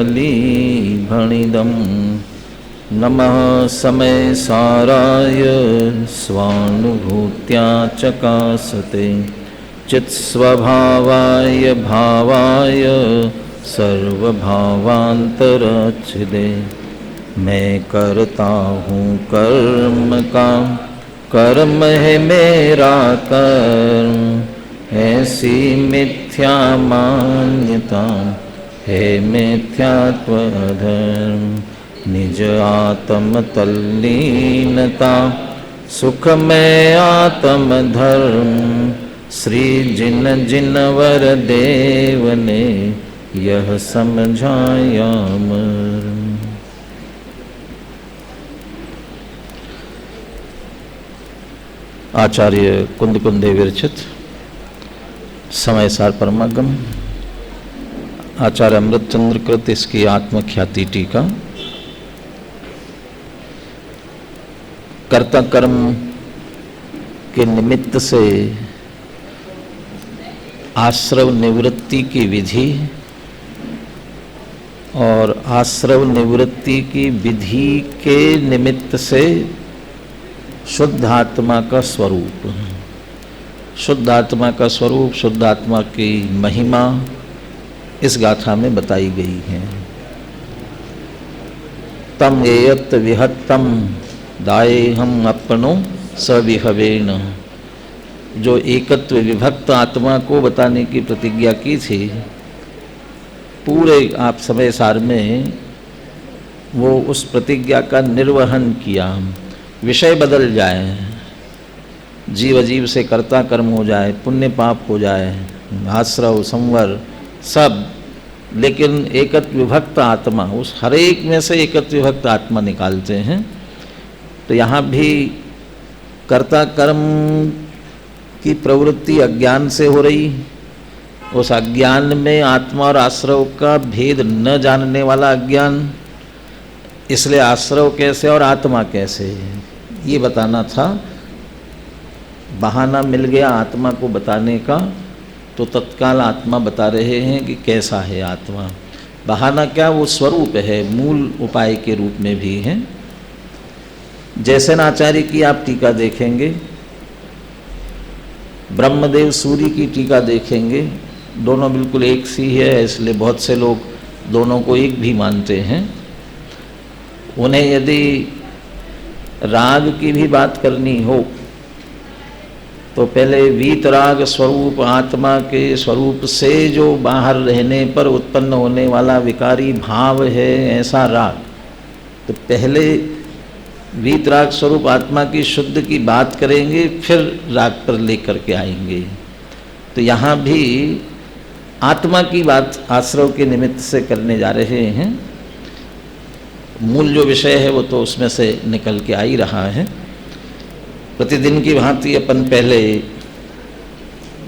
भणिदं नमः समय साराय स्वानुभूत्या चकासते चित्स्वभावाय भावाय सर्वभावांतरच्छिदे। मैं करता हूँ कर्म का, कर्म है मेरा कर्म, ऐसी मिथ्या मान्यता है मिथ्यात्व धर्म। निज आत्म तल्लीनता सुख में आत्म धर्म, श्री जिन जिन वर देव ने यह समझाया मर्म। आचार्य कुंद कुंदे विरचित समय सार परमागम आचार्य अमृतचंद्र कृत इसकी आत्मख्याति टीका। कर्ता कर्म के निमित्त से आश्रव निवृत्ति की विधि और आश्रव निवृत्ति की विधि के निमित्त से शुद्ध आत्मा का स्वरूप, शुद्ध आत्मा का स्वरूप, शुद्ध आत्मा की महिमा इस गाथा में बताई गई है। तम एयत विहत्तम दाये हम अपनो सविहवेन। जो एकत्व विभक्त आत्मा को बताने की प्रतिज्ञा की थी, पूरे आप समय सार में वो उस प्रतिज्ञा का निर्वहन किया। विषय बदल जाए, जीव अजीव से कर्ता कर्म हो जाए, पुण्य पाप हो जाए, आश्रव संवर सब, लेकिन एकत्व विभक्त आत्मा, उस हर एक में से एकत्व विभक्त आत्मा निकालते हैं। तो यहाँ भी कर्ता कर्म की प्रवृत्ति अज्ञान से हो रही, उस अज्ञान में आत्मा और आश्रव का भेद न जानने वाला अज्ञान, इसलिए आश्रव कैसे और आत्मा कैसे ये बताना था। बहाना मिल गया आत्मा को बताने का, तो तत्काल आत्मा बता रहे हैं कि कैसा है आत्मा। बहाना क्या, वो स्वरूप है, मूल उपाय के रूप में भी है। जैसे आचार्य की आप टीका देखेंगे, ब्रह्मदेव सूर्य की टीका देखेंगे, दोनों बिल्कुल एक सी है, इसलिए बहुत से लोग दोनों को एक भी मानते हैं। उन्हें यदि राग की भी बात करनी हो तो पहले वीतराग स्वरूप आत्मा के स्वरूप से जो बाहर रहने पर उत्पन्न होने वाला विकारी भाव है, ऐसा राग, तो पहले वीतराग स्वरूप आत्मा की शुद्ध की बात करेंगे, फिर राग पर लेकर के आएंगे। तो यहाँ भी आत्मा की बात आश्रव के निमित्त से करने जा रहे हैं। मूल जो विषय है वो तो उसमें से निकल के आ ही रहा है। प्रतिदिन की भांति अपन पहले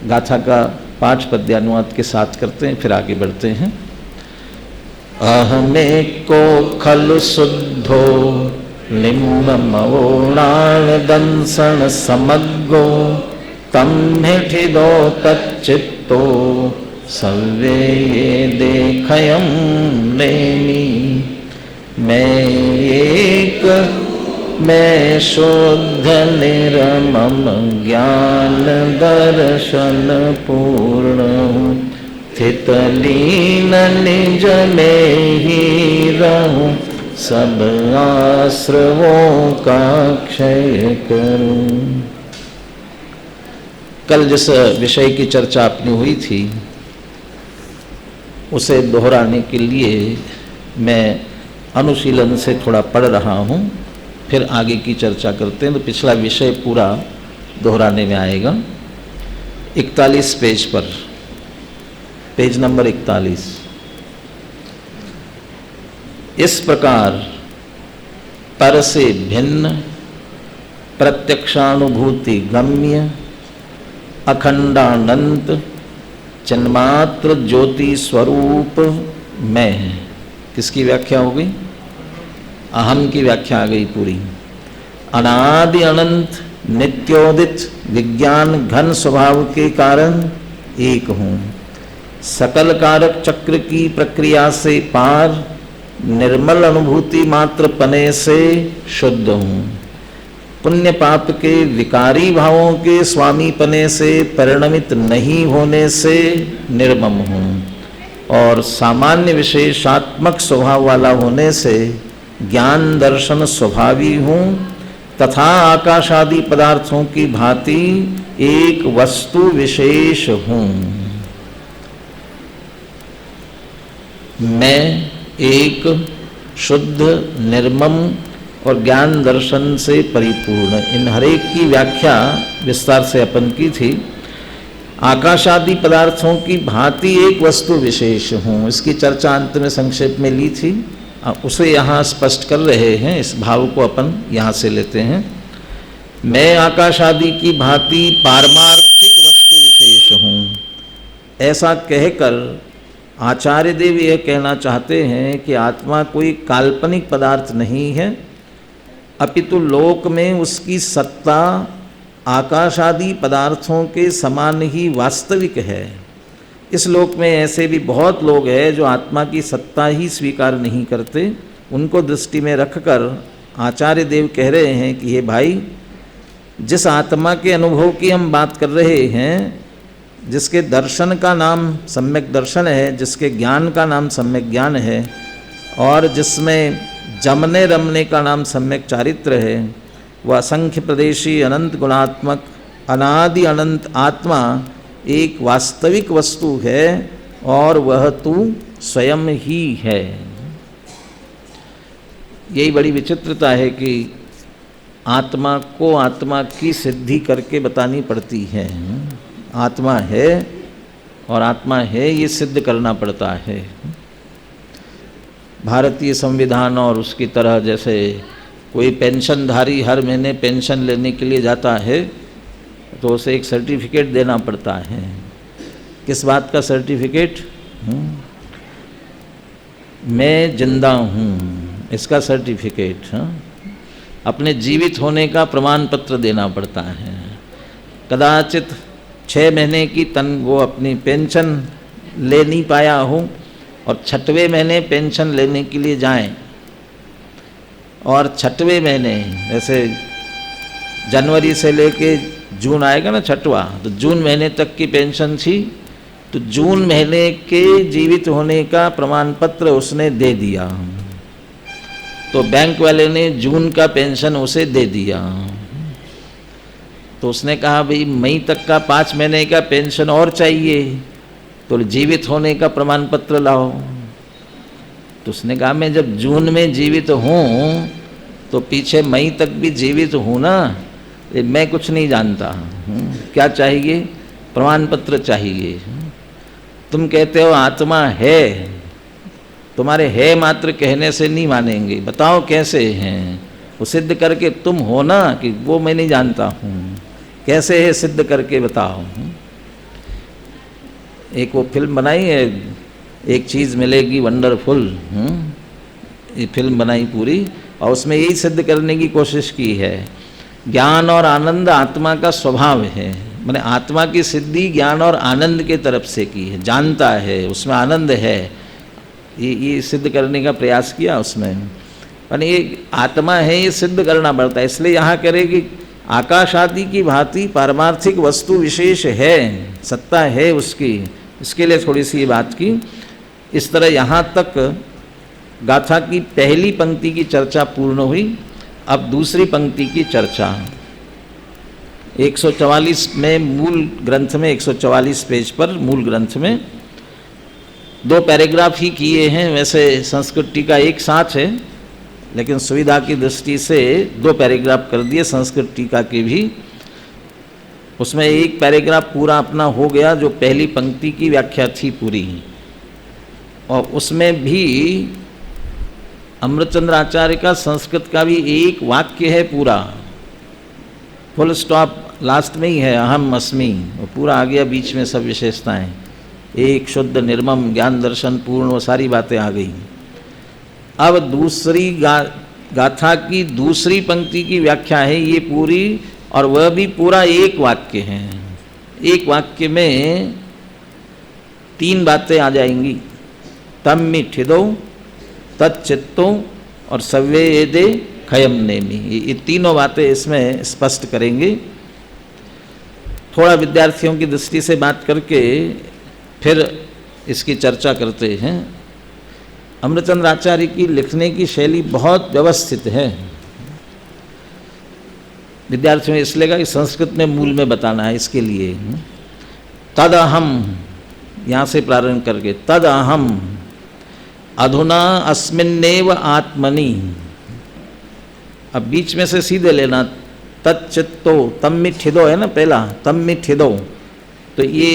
गाथा का 5 पद्यानुवाद के साथ करते हैं, फिर आगे बढ़ते हैं। अहमे को खलु शुद्धो लिम्बमवोणाण दंसन समग्गो तम हिठिदो तच्चित्तो सव्ये ये देखयं नेमि। मैं शुद्ध निरमम ज्ञान दर्शन पूर्ण, स्थित लीन निज में ही रहूं, सब आश्रवों का क्षय करूं। कल जिस विषय की चर्चा अपनी हुई थी उसे दोहराने के लिए मैं अनुशीलन से थोड़ा पढ़ रहा हूँ, फिर आगे की चर्चा करते हैं। तो पिछला विषय पूरा दोहराने में आएगा। 41 पेज पर, पेज नंबर 41। इस प्रकार पर से भिन्न प्रत्यक्षानुभूति गम्य अखंडानंत चिन्मात्र ज्योति स्वरूप मैं है। किसकी व्याख्या हो गई? अहम की व्याख्या आ गई पूरी। अनादि अनंत नित्योदित विज्ञान घन स्वभाव के कारण एक हूँ। सकल कारक चक्र की प्रक्रिया से पार, निर्मल अनुभूति मात्र पने से शुद्ध हूँ। पुण्य पाप के विकारी भावों के स्वामी पने से परिणमित नहीं होने से निर्मम हूँ, और सामान्य विशेषात्मक स्वभाव वाला होने से ज्ञान दर्शन स्वभावी हूँ, तथा आकाश आदि पदार्थों की भांति एक वस्तु विशेष हूँ। मैं एक शुद्ध निर्मम और ज्ञान दर्शन से परिपूर्ण, इन हरेक की व्याख्या विस्तार से अपन की थी। आकाश आदि पदार्थों की भांति एक वस्तु विशेष हूँ, इसकी चर्चा अंत में संक्षेप में ली थी, उसे यहाँ स्पष्ट कर रहे हैं। इस भाव को अपन यहाँ से लेते हैं। मैं आकाश आदि की भांति पारमार्थिक वस्तु विशेष हूँ, ऐसा कहकर आचार्य देव यह कहना चाहते हैं कि आत्मा कोई काल्पनिक पदार्थ नहीं है, अपितु लोक में उसकी सत्ता आकाश आदि पदार्थों के समान ही वास्तविक है। इस लोक में ऐसे भी बहुत लोग हैं जो आत्मा की सत्ता ही स्वीकार नहीं करते। उनको दृष्टि में रखकर आचार्य देव कह रहे हैं कि ये भाई, जिस आत्मा के अनुभव की हम बात कर रहे हैं, जिसके दर्शन का नाम सम्यक दर्शन है, जिसके ज्ञान का नाम सम्यक ज्ञान है, और जिसमें जमने रमने का नाम सम्यक चारित्र है, वह असंख्य प्रदेशी अनंत गुणात्मक अनादि अनंत आत्मा एक वास्तविक वस्तु है, और वह तू स्वयं ही है। यही बड़ी विचित्रता है कि आत्मा को आत्मा की सिद्धि करके बतानी पड़ती है। आत्मा है और आत्मा है ये सिद्ध करना पड़ता है। भारतीय संविधान और उसकी तरह, जैसे कोई पेंशनधारी हर महीने पेंशन लेने के लिए जाता है तो उसे एक सर्टिफिकेट देना पड़ता है। किस बात का सर्टिफिकेट? मैं जिंदा हूँ, इसका सर्टिफिकेट। अपने जीवित होने का प्रमाण पत्र देना पड़ता है। कदाचित 6 महीने की वो अपनी पेंशन ले नहीं पाया हूँ और 6वें महीने पेंशन लेने के लिए जाएं, और 6वें महीने, जैसे जनवरी से लेके जून आएगा ना 6वां, तो जून महीने तक की पेंशन थी, तो जून महीने के जीवित होने का प्रमाण पत्र उसने दे दिया, तो बैंक वाले ने जून का पेंशन उसे दे दिया। तो उसने कहा भाई मई तक का 5 महीने का पेंशन और चाहिए, तो जीवित होने का प्रमाण पत्र लाओ। तो उसने कहा मैं जब जून में जीवित हूँ तो पीछे मई तक भी जीवित हूँ ना, मैं कुछ नहीं जानता। क्या चाहिए? प्रमाण पत्र चाहिए। तुम कहते हो आत्मा है, तुम्हारे है मात्र कहने से नहीं मानेंगे, बताओ कैसे हैं, वो सिद्ध करके तुम हो ना, कि वो मैं नहीं जानता हूँ, कैसे है सिद्ध करके बताओ। एक वो फिल्म बनाई है, एक चीज़ मिलेगी वंडरफुल, ये फिल्म बनाई पूरी, और उसमें यही सिद्ध करने की कोशिश की है। ज्ञान और आनंद आत्मा का स्वभाव है, मैंने आत्मा की सिद्धि ज्ञान और आनंद के तरफ से की है, जानता है उसमें आनंद है, ये सिद्ध करने का प्रयास किया उसमें। मैंने ये आत्मा है ये सिद्ध करना पड़ता है, इसलिए यहाँ करे कि आकाश आदि की भांति पारमार्थिक वस्तु विशेष है, सत्ता है उसकी, इसके लिए थोड़ी सी ये बात की। इस तरह यहाँ तक गाथा की पहली पंक्ति की चर्चा पूर्ण हुई। अब दूसरी पंक्ति की चर्चा 144 में, मूल ग्रंथ में 144 पेज पर मूल ग्रंथ में 2 पैराग्राफ ही किए हैं। वैसे संस्कृत टीका एक साथ है, लेकिन सुविधा की दृष्टि से 2 पैराग्राफ कर दिए संस्कृत टीका के भी। उसमें एक पैराग्राफ पूरा अपना हो गया जो पहली पंक्ति की व्याख्या थी पूरी, और उसमें भी अमृतचंद्र आचार्य का संस्कृत का भी एक वाक्य है पूरा, फुल स्टॉप लास्ट में ही है, अहम अस्मि, और पूरा आ गया बीच में सब विशेषताएं, एक शुद्ध निर्मम ज्ञान दर्शन पूर्ण, वो सारी बातें आ गई। अब दूसरी गाथा की दूसरी पंक्ति की व्याख्या है ये पूरी, और वह भी पूरा एक वाक्य है। एक वाक्य में तीन बातें आ जाएंगी, तम्मिठिदो, तच्चित्तो और सव्ये येदे खयम नेमि। ये तीनों बातें इसमें स्पष्ट करेंगे। थोड़ा विद्यार्थियों की दृष्टि से बात करके फिर इसकी चर्चा करते हैं। अमृतचंद्र आचार्य की लिखने की शैली बहुत व्यवस्थित है। विद्यार्थियों ने इसलिए कहा कि संस्कृत में मूल में बताना है, इसके लिए तद अहम यहाँ से प्रारंभ करके तद अहम अधुना अस्मिन्नेव आत्मनि। अब बीच में से सीधे लेना, तच्चित्तो, तम्मिठिदो है ना पहला, तम्मिठिदो, तो ये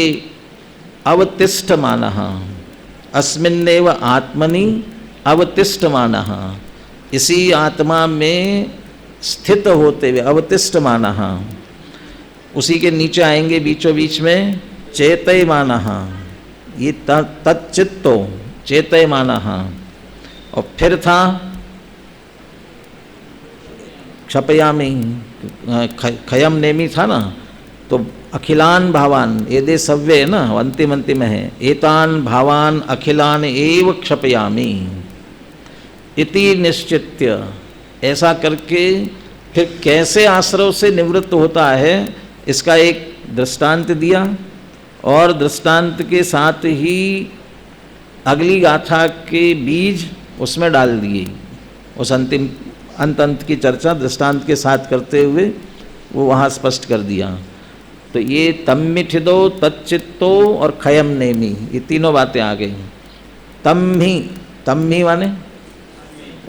अवतिष्ठमानः, अस्मिन्नेव आत्मनि अवतिष्ठमानः, इसी आत्मा में स्थित होते हुए, अवतिष्ठमानः, उसी के नीचे आएंगे बीचों बीच में चेतयमानः, ये तच्चित्तो चेतयमानः, और फिर था क्षपयामि, खयम नेमि था ना, तो अखिलान भावान, एदे सव्य है ना, अंतिम अंतिम है, एतान भावान अखिलान एव क्षपयामि इति निश्चित्य। ऐसा करके फिर कैसे आश्रव से निवृत्त होता है इसका एक दृष्टांत दिया, और दृष्टांत के साथ ही अगली गाथा के बीज उसमें डाल दिए। उस अंतिम अंत की चर्चा दृष्टांत के साथ करते हुए वो वहाँ स्पष्ट कर दिया। तो ये तम्मिठिदो, तच्चित्तो और खयम नेमि, ये तीनों बातें आ गई। तम्ही माने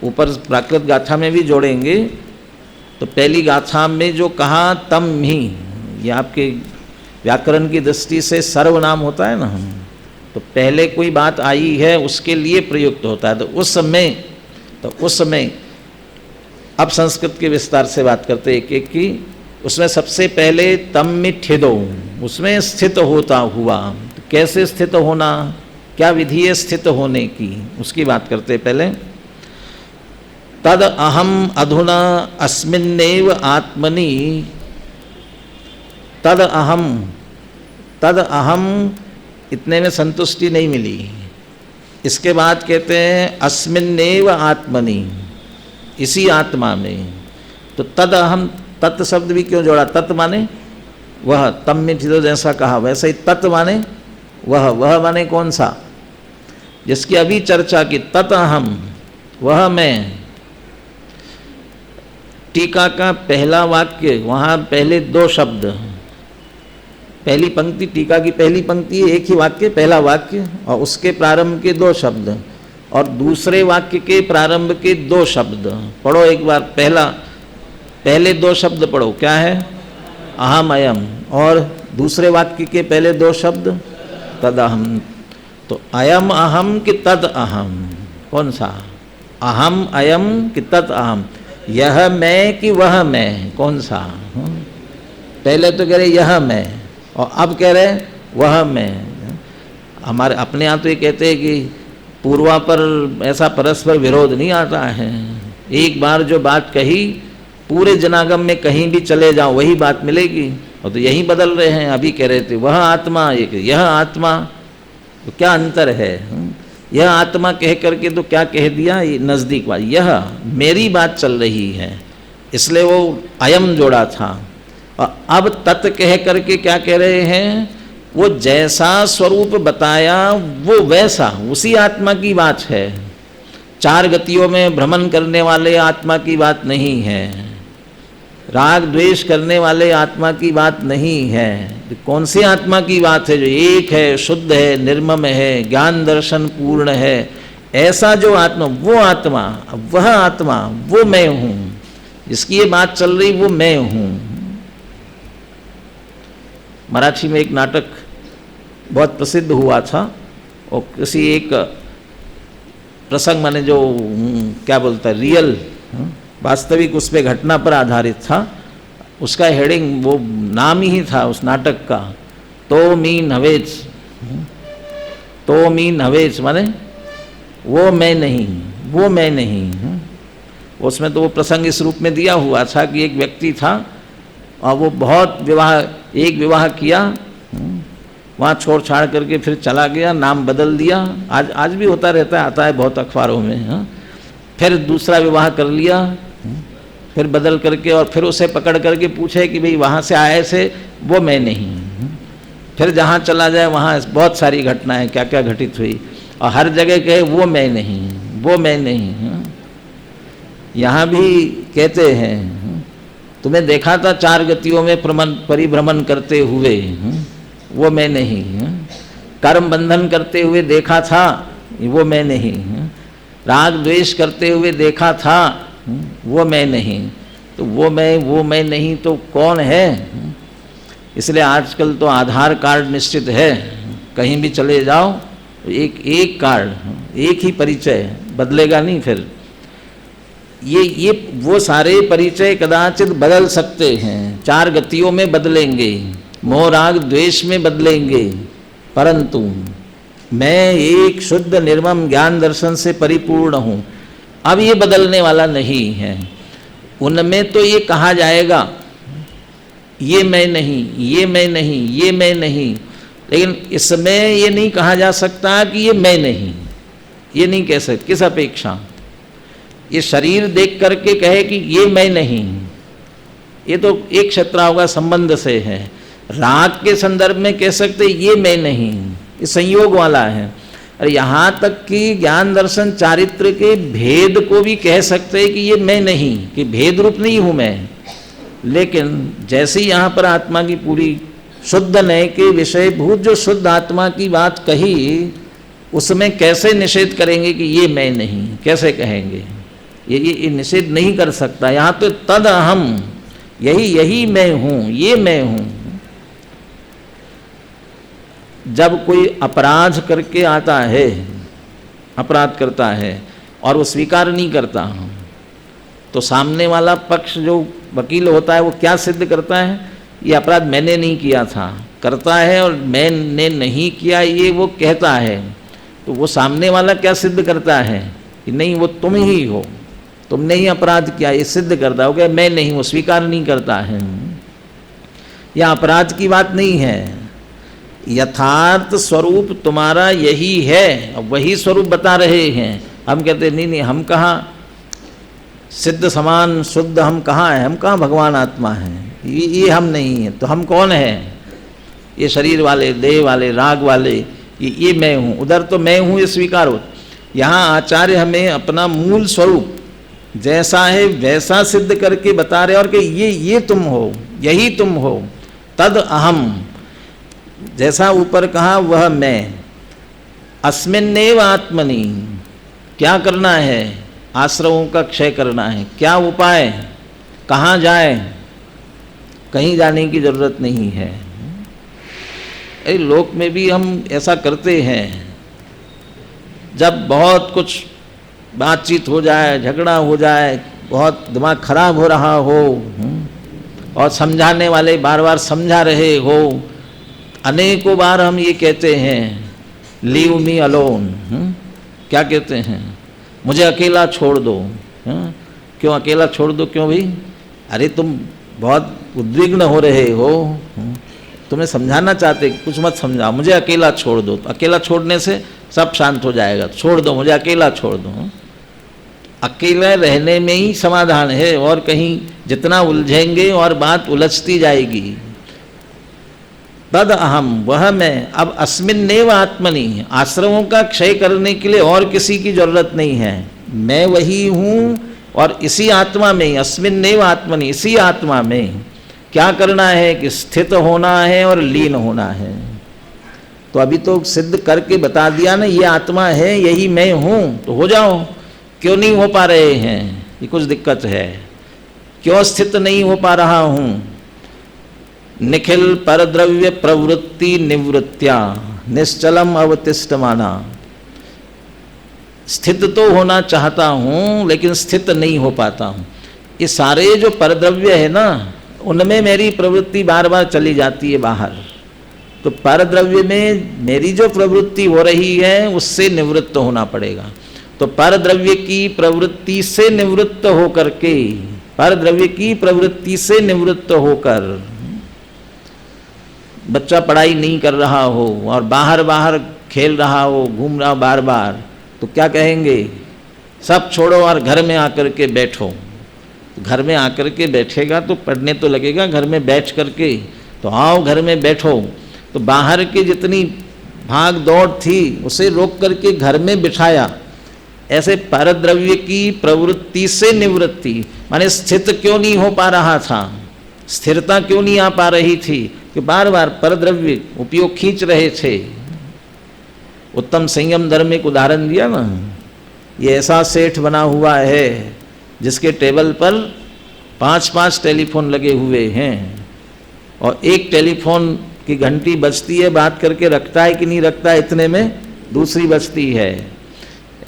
ऊपर प्राकृत गाथा में भी जोड़ेंगे। तो पहली गाथा में जो कहा तम्ही, ये आपके व्याकरण की दृष्टि से सर्वनाम होता है ना, तो पहले कोई बात आई है उसके लिए प्रयुक्त होता है। तो उस समय अब संस्कृत के विस्तार से बात करते एक एक की। उसमें सबसे पहले तम्मिठिदो, उसमें स्थित होता हुआ, तो कैसे स्थित होना, क्या विधि है स्थित होने की, उसकी बात करते पहले। तद अहम अधुना अस्मिन्नेव आत्मनि, तद अहम इतने में संतुष्टि नहीं मिली। इसके बाद कहते हैं अस्मिन्नेव आत्मनि, इसी आत्मा में। तो तद अहम, तत् शब्द भी क्यों जोड़ा, तत् माने वह, तम्मिठिदो जैसा कहा वैसे ही तत् माने वह माने कौन सा, जिसकी अभी चर्चा की, तत् अहम, वह मैं। टीका का पहला वाक्य, वहाँ पहले दो शब्द, पहली पंक्ति, टीका की पहली पंक्ति एक ही वाक्य, पहला वाक्य, और उसके प्रारंभ के दो शब्द, और दूसरे वाक्य के प्रारंभ के दो शब्द। पढ़ो एक बार, पहले दो शब्द पढ़ो, क्या है, अहम अयम, और दूसरे वाक्य के पहले दो शब्द तद अहम। तो अयम अहम कि तद अहम, कौन सा, अहम अयम कि तद अहम, यह मैं कि वह मैं, कौन सा। पहले तो कह रहे यह मैं, और अब कह रहे वह मैं। हमारे अपने यहाँ तो ये कहते हैं कि पूर्वापर ऐसा परस्पर विरोध नहीं आता है। एक बार जो बात कही पूरे जनागम में कहीं भी चले जाओ वही बात मिलेगी, और तो यही बदल रहे हैं। अभी कह रहे थे वह आत्मा, यह आत्मा, तो क्या अंतर है। यह आत्मा कह करके तो क्या कह दिया, ये नज़दीक बात, यह मेरी बात चल रही है, इसलिए वो अयम जोड़ा था। और अब तत् कह करके क्या कह रहे हैं, वो जैसा स्वरूप बताया वो वैसा, उसी आत्मा की बात है। चार गतियों में भ्रमण करने वाले आत्मा की बात नहीं है, राग द्वेष करने वाले आत्मा की बात नहीं है। तो कौन सी आत्मा की बात है, जो एक है, शुद्ध है, निर्मम है, ज्ञान दर्शन पूर्ण है, ऐसा जो आत्मा, वो आत्मा, वह आत्मा, वो मैं हूँ, जिसकी ये बात चल रही वो मैं हूँ। मराठी में एक नाटक बहुत प्रसिद्ध हुआ था, और किसी एक प्रसंग माने जो क्या बोलता है, रियल वास्तविक उस पे घटना पर आधारित था। उसका हेडिंग, वो नाम ही था उस नाटक का, तो मी नवेज, तो मी नवेज माने वो मैं नहीं, वो मैं नहीं। उसमें तो वो प्रसंग इस रूप में दिया हुआ था कि एक व्यक्ति था और वो बहुत एक विवाह किया, वहाँ छोड़ छाड़ करके फिर चला गया, नाम बदल दिया। आज भी होता रहता है, आता है बहुत अखबारों में। हाँ, फिर दूसरा विवाह कर लिया, फिर बदल करके, और फिर उसे पकड़ करके पूछे कि भाई वहाँ से आए से, वो मैं नहीं। फिर जहाँ चला जाए वहाँ बहुत सारी घटनाएं क्या क्या घटित हुई, और हर जगह कहे वो मैं नहीं, वो मैं नहीं। यहाँ भी कहते हैं तुम्हें देखा था 4 गतियों में परिभ्रमण करते हुए, वो मैं नहीं। कर्म बंधन करते हुए देखा था, वो मैं नहीं। राग द्वेष करते हुए देखा था, वो मैं नहीं। तो वो मैं नहीं तो कौन है? इसलिए आजकल तो आधार कार्ड निश्चित है, कहीं भी चले जाओ एक कार्ड, एक ही परिचय, बदलेगा नहीं। फिर ये वो सारे परिचय कदाचित बदल सकते हैं, 4 गतियों में बदलेंगे, मोह राग द्वेष में बदलेंगे, परंतु मैं एक शुद्ध निर्मम ज्ञान दर्शन से परिपूर्ण हूँ, अब ये बदलने वाला नहीं है। उनमें तो ये कहा जाएगा ये मैं नहीं, ये मैं नहीं, ये मैं नहीं, लेकिन इसमें ये नहीं कहा जा सकता कि ये मैं नहीं, ये नहीं कह सकते। किस अपेक्षा? ये शरीर देख करके कहे कि ये मैं नहीं, ये तो एक शत्रावगा संबंध से है। राग के संदर्भ में कह सकते ये मैं नहीं, ये संयोग वाला है। और यहाँ तक कि ज्ञान दर्शन चारित्र के भेद को भी कह सकते हैं कि ये मैं नहीं, कि भेद रूप नहीं हूँ मैं। लेकिन जैसे यहाँ पर आत्मा की पूरी शुद्ध नय के विषय भूत जो शुद्ध आत्मा की बात कही, उसमें कैसे निषेध करेंगे कि ये मैं नहीं? कैसे कहेंगे? ये निषेध नहीं कर सकता। यहाँ तो तद अहम, यही मैं हूँ, ये मैं हूँ। जब कोई अपराध करके आता है, अपराध करता है और वो स्वीकार नहीं करता, तो सामने वाला पक्ष जो वकील होता है वो क्या सिद्ध करता है? ये अपराध मैंने नहीं किया था, करता है, और मैंने नहीं किया ये वो कहता है। तो वो सामने वाला क्या सिद्ध करता है? कि नहीं, वो तुम ही हो, तुमने ही अपराध किया, ये सिद्ध करता हो कि मैं नहीं, वो स्वीकार नहीं करता है। यह अपराध की बात नहीं है, यथार्थ स्वरूप तुम्हारा यही है, अब वही स्वरूप बता रहे हैं। हम कहते नहीं, हम कहाँ सिद्ध समान शुद्ध, हम कहाँ हैं? हम कहाँ भगवान आत्मा हैं? ये हम नहीं हैं। तो हम कौन हैं? ये शरीर वाले, देह वाले, राग वाले, ये मैं हूँ। उधर तो मैं हूँ ये स्वीकार हो। यहाँ आचार्य हमें अपना मूल स्वरूप जैसा है वैसा सिद्ध करके बता रहे, और कि ये तुम हो, यही तुम हो, तद अहम। जैसा ऊपर कहा वह मैं, अस्मिन्नेव आत्मनि। क्या करना है? आश्रवों का क्षय करना है। क्या उपाय? कहाँ जाए? कहीं जाने की जरूरत नहीं है। अरे लोक में भी हम ऐसा करते हैं, जब बहुत कुछ बातचीत हो जाए, झगड़ा हो जाए, बहुत दिमाग खराब हो रहा हो, और समझाने वाले बार बार समझा रहे हो, अनेकों बार हम ये कहते हैं लीव मी अलोन। क्या कहते हैं? मुझे अकेला छोड़ दो। क्यों अकेला छोड़ दो? क्यों भाई? अरे तुम बहुत उद्विग्न हो रहे हो, तुम्हें समझाना चाहते, कुछ मत समझाओ, मुझे अकेला छोड़ दो। अकेला छोड़ने से सब शांत हो जाएगा, छोड़ दो, मुझे अकेला छोड़ दो। अकेला रहने में ही समाधान है, और कहीं जितना उलझेंगे और बात उलझती जाएगी। तद अहम, वह मैं। अब अस्मिन्नेव आत्मनि, आश्रमों का क्षय करने के लिए और किसी की जरूरत नहीं है, मैं वही हूँ। और इसी आत्मा में, अस्मिन्नेव आत्मनि, इसी आत्मा में क्या करना है? कि स्थित होना है और लीन होना है। तो अभी तो सिद्ध करके बता दिया ना, ये आत्मा है, यही मैं हूँ, तो हो जाओ। क्यों नहीं हो पा रहे हैं? ये कुछ दिक्कत है। क्यों स्थित नहीं हो पा रहा हूँ? निखिल परद्रव्य प्रवृत्ति निवृत्त्या निश्चलम अवतिष्ठमाना। स्थित तो होना चाहता हूँ, लेकिन स्थित नहीं हो पाता हूँ। ये सारे जो परद्रव्य है ना, उनमें मेरी प्रवृत्ति बार बार चली जाती है बाहर। तो परद्रव्य में मेरी जो प्रवृत्ति हो रही है, उससे निवृत्त होना पड़ेगा। तो परद्रव्य की प्रवृत्ति से निवृत्त होकर के, परद्रव्य की प्रवृत्ति से निवृत्त होकर बच्चा पढ़ाई नहीं कर रहा हो और बाहर बाहर खेल रहा हो, घूम रहा हो बार बार, तो क्या कहेंगे? सब छोड़ो और घर में आकर के बैठो। घर में आकर के बैठेगा तो पढ़ने तो लगेगा, घर में बैठ करके, तो आओ घर में बैठो। तो बाहर की जितनी भाग दौड़ थी उसे रोक करके घर में बिठाया। ऐसे परद्रव्य की प्रवृत्ति से निवृत्ति, माने स्थित क्यों नहीं हो पा रहा था, स्थिरता क्यों नहीं आ पा रही थी, कि बार बार परद्रव्य उपयोग खींच रहे थे। उत्तम संयम धर्म एक उदाहरण दिया ना, ये ऐसा सेठ बना हुआ है जिसके टेबल पर 5-5 टेलीफोन लगे हुए हैं और एक टेलीफोन की घंटी बजती है, बात करके रखता है कि नहीं रखता है, इतने में दूसरी बजती है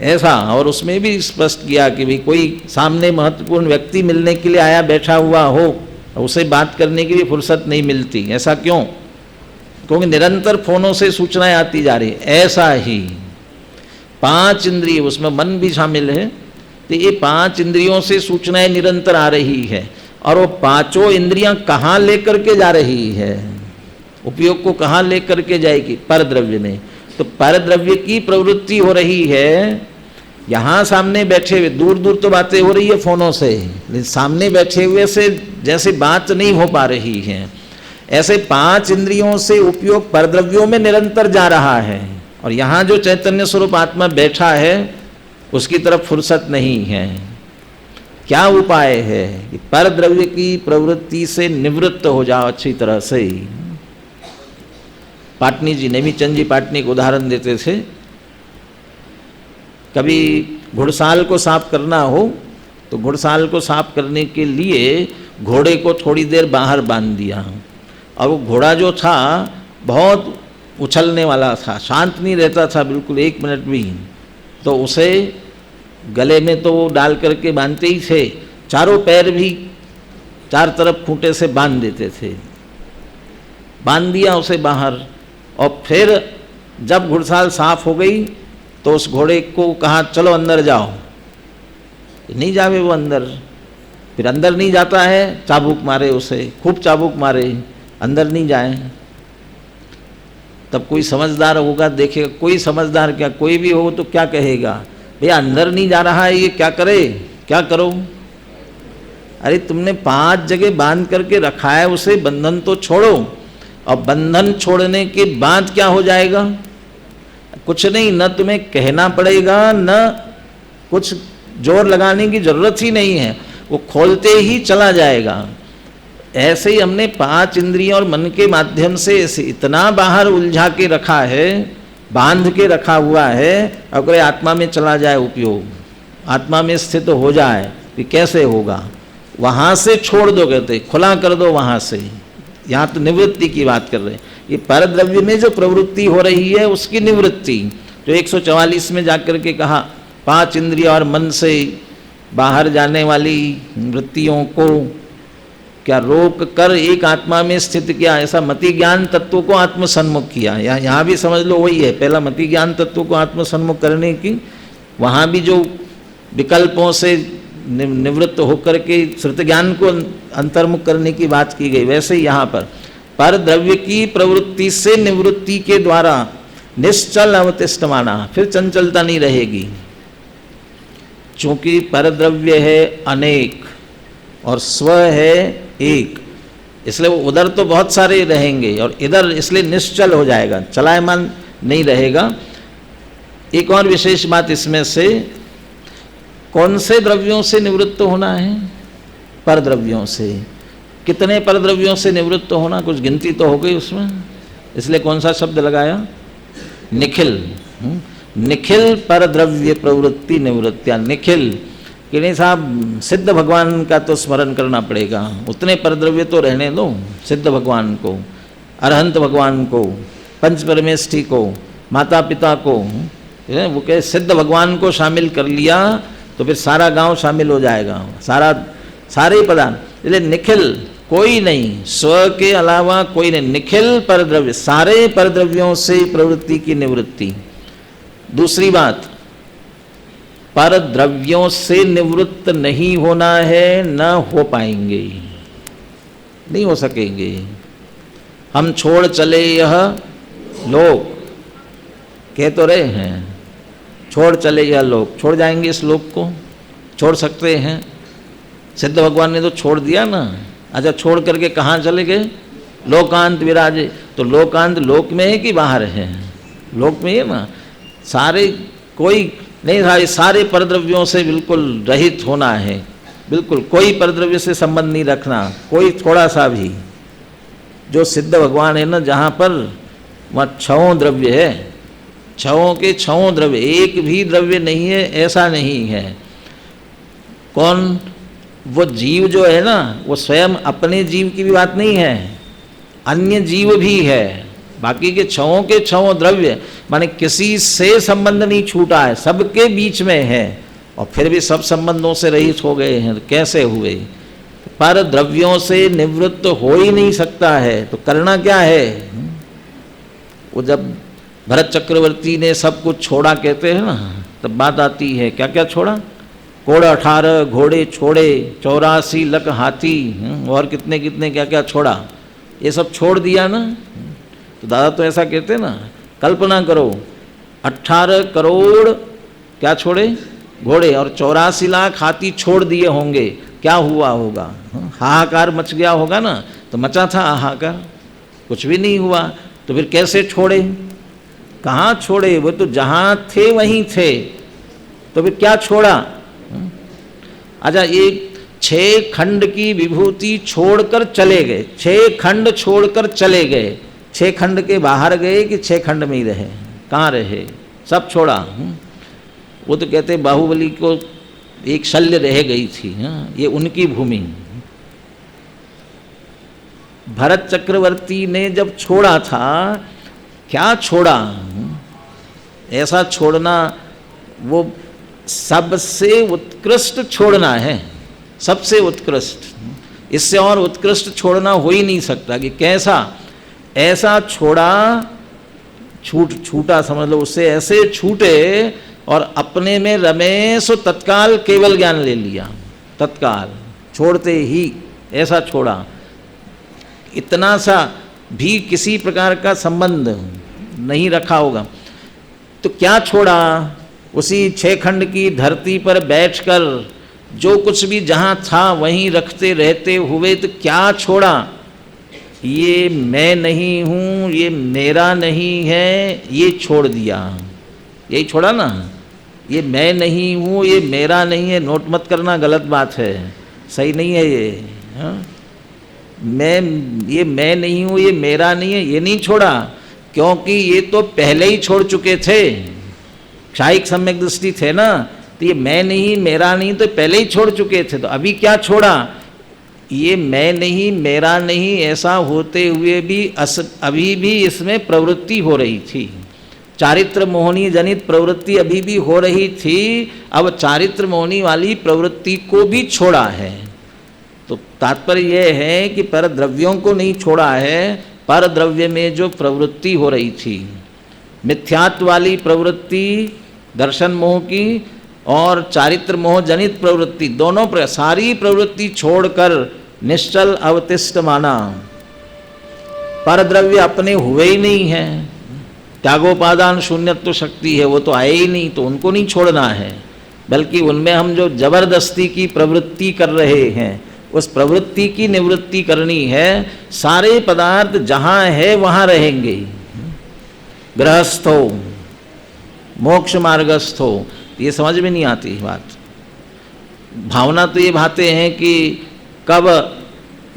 ऐसा। और उसमें भी स्पष्ट किया कि भाई कोई सामने महत्वपूर्ण व्यक्ति मिलने के लिए आया बैठा हुआ हो, उसे बात करने के लिए फुर्सत नहीं मिलती। ऐसा क्यों? क्योंकि निरंतर फोनों से सूचनाएं आती जा रही। ऐसा ही 5 इंद्रिय, उसमें मन भी शामिल है, तो ये 5 इंद्रियों से सूचनाएं निरंतर आ रही है। और वो 5 इंद्रियां कहाँ लेकर के जा रही है, उपयोग को कहाँ लेकर के जाएगी? परद्रव्य में। तो परद्रव्य की प्रवृत्ति हो रही है। यहाँ सामने बैठे हुए, दूर दूर तो बातें हो रही है फोनों से, लेकिन सामने बैठे हुए से जैसे बात नहीं हो पा रही है, ऐसे 5 इंद्रियों से उपयोग परद्रव्यों में निरंतर जा रहा है। और यहाँ जो चैतन्य स्वरूप आत्मा बैठा है उसकी तरफ फुर्सत नहीं है। क्या उपाय है? कि परद्रव्य की प्रवृत्ति से निवृत्त हो जाओ अच्छी तरह से। पाटनी जी, नेमीचंद जी पाटनी को उदाहरण देते थे, कभी घुड़साल को साफ करना हो तो घुड़साल को साफ करने के लिए घोड़े को थोड़ी देर बाहर बांध दिया, और वो घोड़ा जो था बहुत उछलने वाला था, शांत नहीं रहता था बिल्कुल 1 मिनट भी, तो उसे गले में तो वो डाल करके बांधते ही थे, चारों पैर भी 4 तरफ खूंटे से बांध देते थे। बांध दिया उसे बाहर, और फिर जब घुड़साल साफ हो गई तो उस घोड़े को कहा चलो अंदर जाओ, नहीं जावे वो अंदर। फिर अंदर नहीं जाता है, चाबुक मारे उसे, खूब चाबुक मारे, अंदर नहीं जाए। तब कोई समझदार होगा, देखेगा, कोई समझदार क्या, कोई भी हो तो क्या कहेगा, भैया अंदर नहीं जा रहा है, ये क्या करे, क्या करो? अरे तुमने 5 जगह बांध करके रखा है उसे, बंधन तो छोड़ो। और बंधन छोड़ने के बाद क्या हो जाएगा? कुछ नहीं, न तुम्हें कहना पड़ेगा, न कुछ जोर लगाने की जरूरत ही नहीं है, वो खोलते ही चला जाएगा। ऐसे ही हमने 5 इंद्रियों और मन के माध्यम से ऐसे इतना बाहर उलझा के रखा है, बांध के रखा हुआ है। अगर आत्मा में चला जाए उपयोग, आत्मा में स्थित हो जाए, कि कैसे होगा? वहाँ से छोड़ दो, कहते खुला कर दो वहाँ से। यहाँ तो निवृत्ति की बात कर रहे हैं। ये परद्रव्य में जो प्रवृत्ति हो रही है उसकी निवृत्ति, जो 144 में जाकर के कहा 5 इंद्रिय और मन से बाहर जाने वाली वृत्तियों को क्या रोक कर एक आत्मा में स्थित किया, ऐसा मति ज्ञान तत्व को आत्मसन्मुख किया। यहाँ भी समझ लो वही है, पहला मति ज्ञान तत्व को आत्मसन्मुख करने की, वहाँ भी जो विकल्पों से निवृत्त होकर के श्रुत ज्ञान को अंतर्मुख करने की बात की गई, वैसे ही यहाँ पर परद्रव्य की प्रवृत्ति से निवृत्ति के द्वारा निश्चल अवतिष्ठमाना, फिर चंचलता नहीं रहेगी। चूंकि परद्रव्य है अनेक और स्व है एक, इसलिए वो उधर तो बहुत सारे रहेंगे और इधर इसलिए निश्चल हो जाएगा, चलायमान नहीं रहेगा। एक और विशेष बात इसमें से, कौन से द्रव्यों से निवृत्त होना है? परद्रव्यों से। कितने परद्रव्यों से निवृत्त होना, कुछ गिनती तो हो गई उसमें, इसलिए कौन सा शब्द लगाया? निखिल। निखिल परद्रव्य प्रवृत्ति निवृत्तिया। निखिल कि नहीं साहब, सिद्ध भगवान का तो स्मरण करना पड़ेगा, उतने परद्रव्य तो रहने दो। सिद्ध भगवान को, अरहंत भगवान को, पंच परमेष्ठी को, माता पिता को, वो कहे सिद्ध भगवान को शामिल कर लिया तो फिर सारा गांव शामिल हो जाएगा, सारे पदार्थ। इसलिए निखिल कोई नहीं, स्व के अलावा कोई नहीं, निखिल परद्रव्य, सारे परद्रव्यों से प्रवृत्ति की निवृत्ति। दूसरी बात, परद्रव्यों से निवृत्त नहीं होना है, न हो पाएंगे, नहीं हो सकेंगे। हम छोड़ चले यह लोक, कह तो रहे हैं छोड़ चले यह लोक, छोड़ जाएंगे इस लोक को, छोड़ सकते हैं? सिद्ध भगवान ने तो छोड़ दिया ना। अच्छा, छोड़ करके कहाँ चले गए? लोकांत विराजे। तो लोकांत लोक में है कि बाहर है? लोक में है ना। सारे कोई नहीं, सारे परद्रव्यों से बिल्कुल रहित होना है, बिल्कुल कोई परद्रव्य से संबंध नहीं रखना, कोई थोड़ा सा भी। जो सिद्ध भगवान है ना, जहाँ पर वहाँ छहों द्रव्य है, छहों के छहों द्रव्य, एक भी द्रव्य नहीं है ऐसा नहीं है। कौन? वो जीव जो है ना, वो स्वयं अपने जीव की भी बात नहीं है, अन्य जीव भी है। बाकी के छहों द्रव्य माने किसी से संबंध नहीं छूटा है, सबके बीच में है, और फिर भी सब संबंधों से रहित हो गए हैं। तो कैसे हुए? पर द्रव्यों से निवृत्त हो ही नहीं सकता है, तो करना क्या है? वो जब भरत चक्रवर्ती ने सब कुछ छोड़ा कहते हैं ना, तब बात आती है क्या क्या छोड़ा? कोड़ 18 घोड़े छोड़े, 84 लख हाथी, और कितने कितने क्या क्या छोड़ा, ये सब छोड़ दिया ना। तो दादा तो ऐसा कहते ना, कल्पना करो 18 करोड़ क्या छोड़े? घोड़े, और 84 लाख हाथी छोड़ दिए होंगे, क्या हुआ होगा? हाहाकार मच गया होगा ना। तो मचा था हाहाकार, कुछ भी नहीं हुआ। तो फिर कैसे छोड़े? कहाँ छोड़े? वो तो जहाँ थे वहीं थे, तो फिर क्या छोड़ा? अच्छा, एक 6 खंड की विभूति छोड़कर चले गए, 6 खंड छोड़कर चले गए। 6 खंड के बाहर गए कि 6 खंड में ही रहे? कहाँ रहे? सब छोड़ा। वो तो कहते बाहुबली को एक शल्य रह गई थी, ये उनकी भूमि। भरत चक्रवर्ती ने जब छोड़ा था, क्या छोड़ा? ऐसा छोड़ना वो सबसे उत्कृष्ट छोड़ना है, सबसे उत्कृष्ट। इससे और उत्कृष्ट छोड़ना हो ही नहीं सकता। कि कैसा? ऐसा छोड़ा, छूटा समझ लो, उससे ऐसे छूटे और अपने में रमे, सो तत्काल केवल ज्ञान ले लिया, तत्काल छोड़ते ही ऐसा छोड़ा। इतना सा भी किसी प्रकार का संबंध नहीं रखा होगा। तो क्या छोड़ा? उसी 6 खंड की धरती पर बैठकर जो कुछ भी जहाँ था वहीं रखते रहते हुए, तो क्या छोड़ा? ये मैं नहीं हूँ, ये मेरा नहीं है, ये छोड़ दिया। यही छोड़ा ना। ये मैं नहीं हूँ, ये मेरा नहीं है, नोट मत करना, गलत बात है, सही नहीं है ये। ये मैं नहीं हूँ, ये मेरा नहीं है, ये नहीं छोड़ा, क्योंकि ये तो पहले ही छोड़ चुके थे। क्षायिक सम्यक दृष्टि थे ना, तो ये मैं नहीं मेरा नहीं तो पहले ही छोड़ चुके थे। तो अभी क्या छोड़ा? ये मैं नहीं मेरा नहीं ऐसा होते हुए भी अभी भी इसमें प्रवृत्ति हो रही थी, चारित्र मोहनी जनित प्रवृत्ति अभी भी हो रही थी। अब चारित्र मोहनी वाली प्रवृत्ति को भी छोड़ा है। तो तात्पर्य यह है कि पर द्रव्यों को नहीं छोड़ा है, पर द्रव्य में जो प्रवृत्ति हो रही थी, मिथ्यात्व वाली प्रवृत्ति दर्शन मोह की और चारित्र मोह जनित प्रवृत्ति, दोनों सारी प्रवृत्ति छोड़कर निश्चल अवतिष्ठ माना। पर द्रव्य अपने हुए ही नहीं है, त्यागोपादान शून्यत्व शक्ति है, वो तो आए ही नहीं, तो उनको नहीं छोड़ना है, बल्कि उनमें हम जो जबरदस्ती की प्रवृत्ति कर रहे हैं उस प्रवृत्ति की निवृत्ति करनी है। सारे पदार्थ जहाँ है वहाँ रहेंगे, गृहस्थ हो मोक्ष मार्गस्थ हो, ये समझ में नहीं आती बात। भावना तो ये भाते हैं कि कब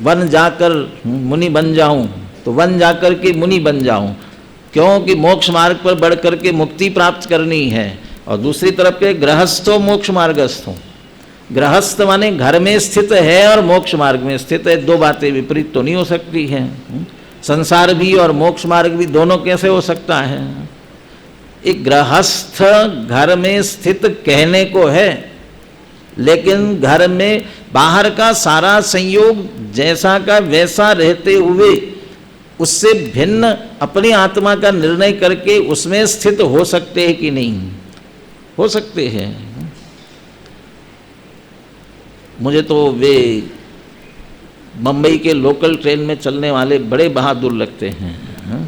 वन जाकर मुनि बन जाऊं, तो वन जाकर के मुनि बन जाऊं, क्योंकि मोक्ष मार्ग पर बढ़ करके मुक्ति प्राप्त करनी है। और दूसरी तरफ के गृहस्थ हो मोक्ष मार्गस्थ हो। गृहस्थ माने घर में स्थित है और मोक्ष मार्ग में स्थित है, दो बातें विपरीत तो नहीं हो सकती हैं। संसार भी और मोक्ष मार्ग भी दोनों कैसे हो सकता है? एक गृहस्थ घर में स्थित कहने को है, लेकिन घर में बाहर का सारा संयोग जैसा का वैसा रहते हुए उससे भिन्न अपनी आत्मा का निर्णय करके उसमें स्थित हो सकते हैं कि नहीं हो सकते हैं। मुझे तो वे बम्बई के लोकल ट्रेन में चलने वाले बड़े बहादुर लगते हैं। हाँ?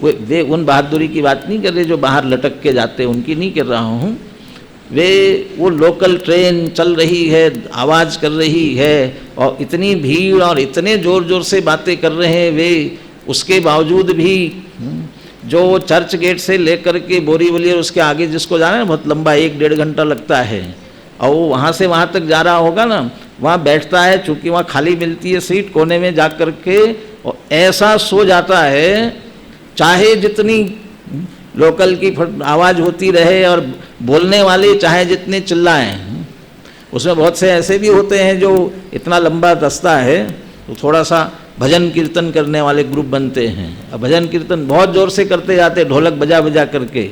वे उन बहादुरी की बात नहीं कर रहे जो बाहर लटक के जाते, उनकी नहीं कर रहा हूँ। वो लोकल ट्रेन चल रही है, आवाज़ कर रही है और इतनी भीड़ और इतने ज़ोर ज़ोर से बातें कर रहे हैं वे, उसके बावजूद भी जो चर्च गेट से लेकर के बोरीवली और उसके आगे जिसको जाना है बहुत लंबा 1-1.5 घंटा लगता है, और वो वहाँ से वहाँ तक जा रहा होगा ना, वहाँ बैठता है, चूँकि वहाँ खाली मिलती है सीट, कोने में जा कर के और ऐसा सो जाता है, चाहे जितनी लोकल की आवाज़ होती रहे और बोलने वाले चाहे जितने चिल्लाएं। उसमें बहुत से ऐसे भी होते हैं जो इतना लंबा रास्ता है तो थोड़ा सा भजन कीर्तन करने वाले ग्रुप बनते हैं, और भजन कीर्तन बहुत ज़ोर से करते जाते, ढोलक बजा बजा करके,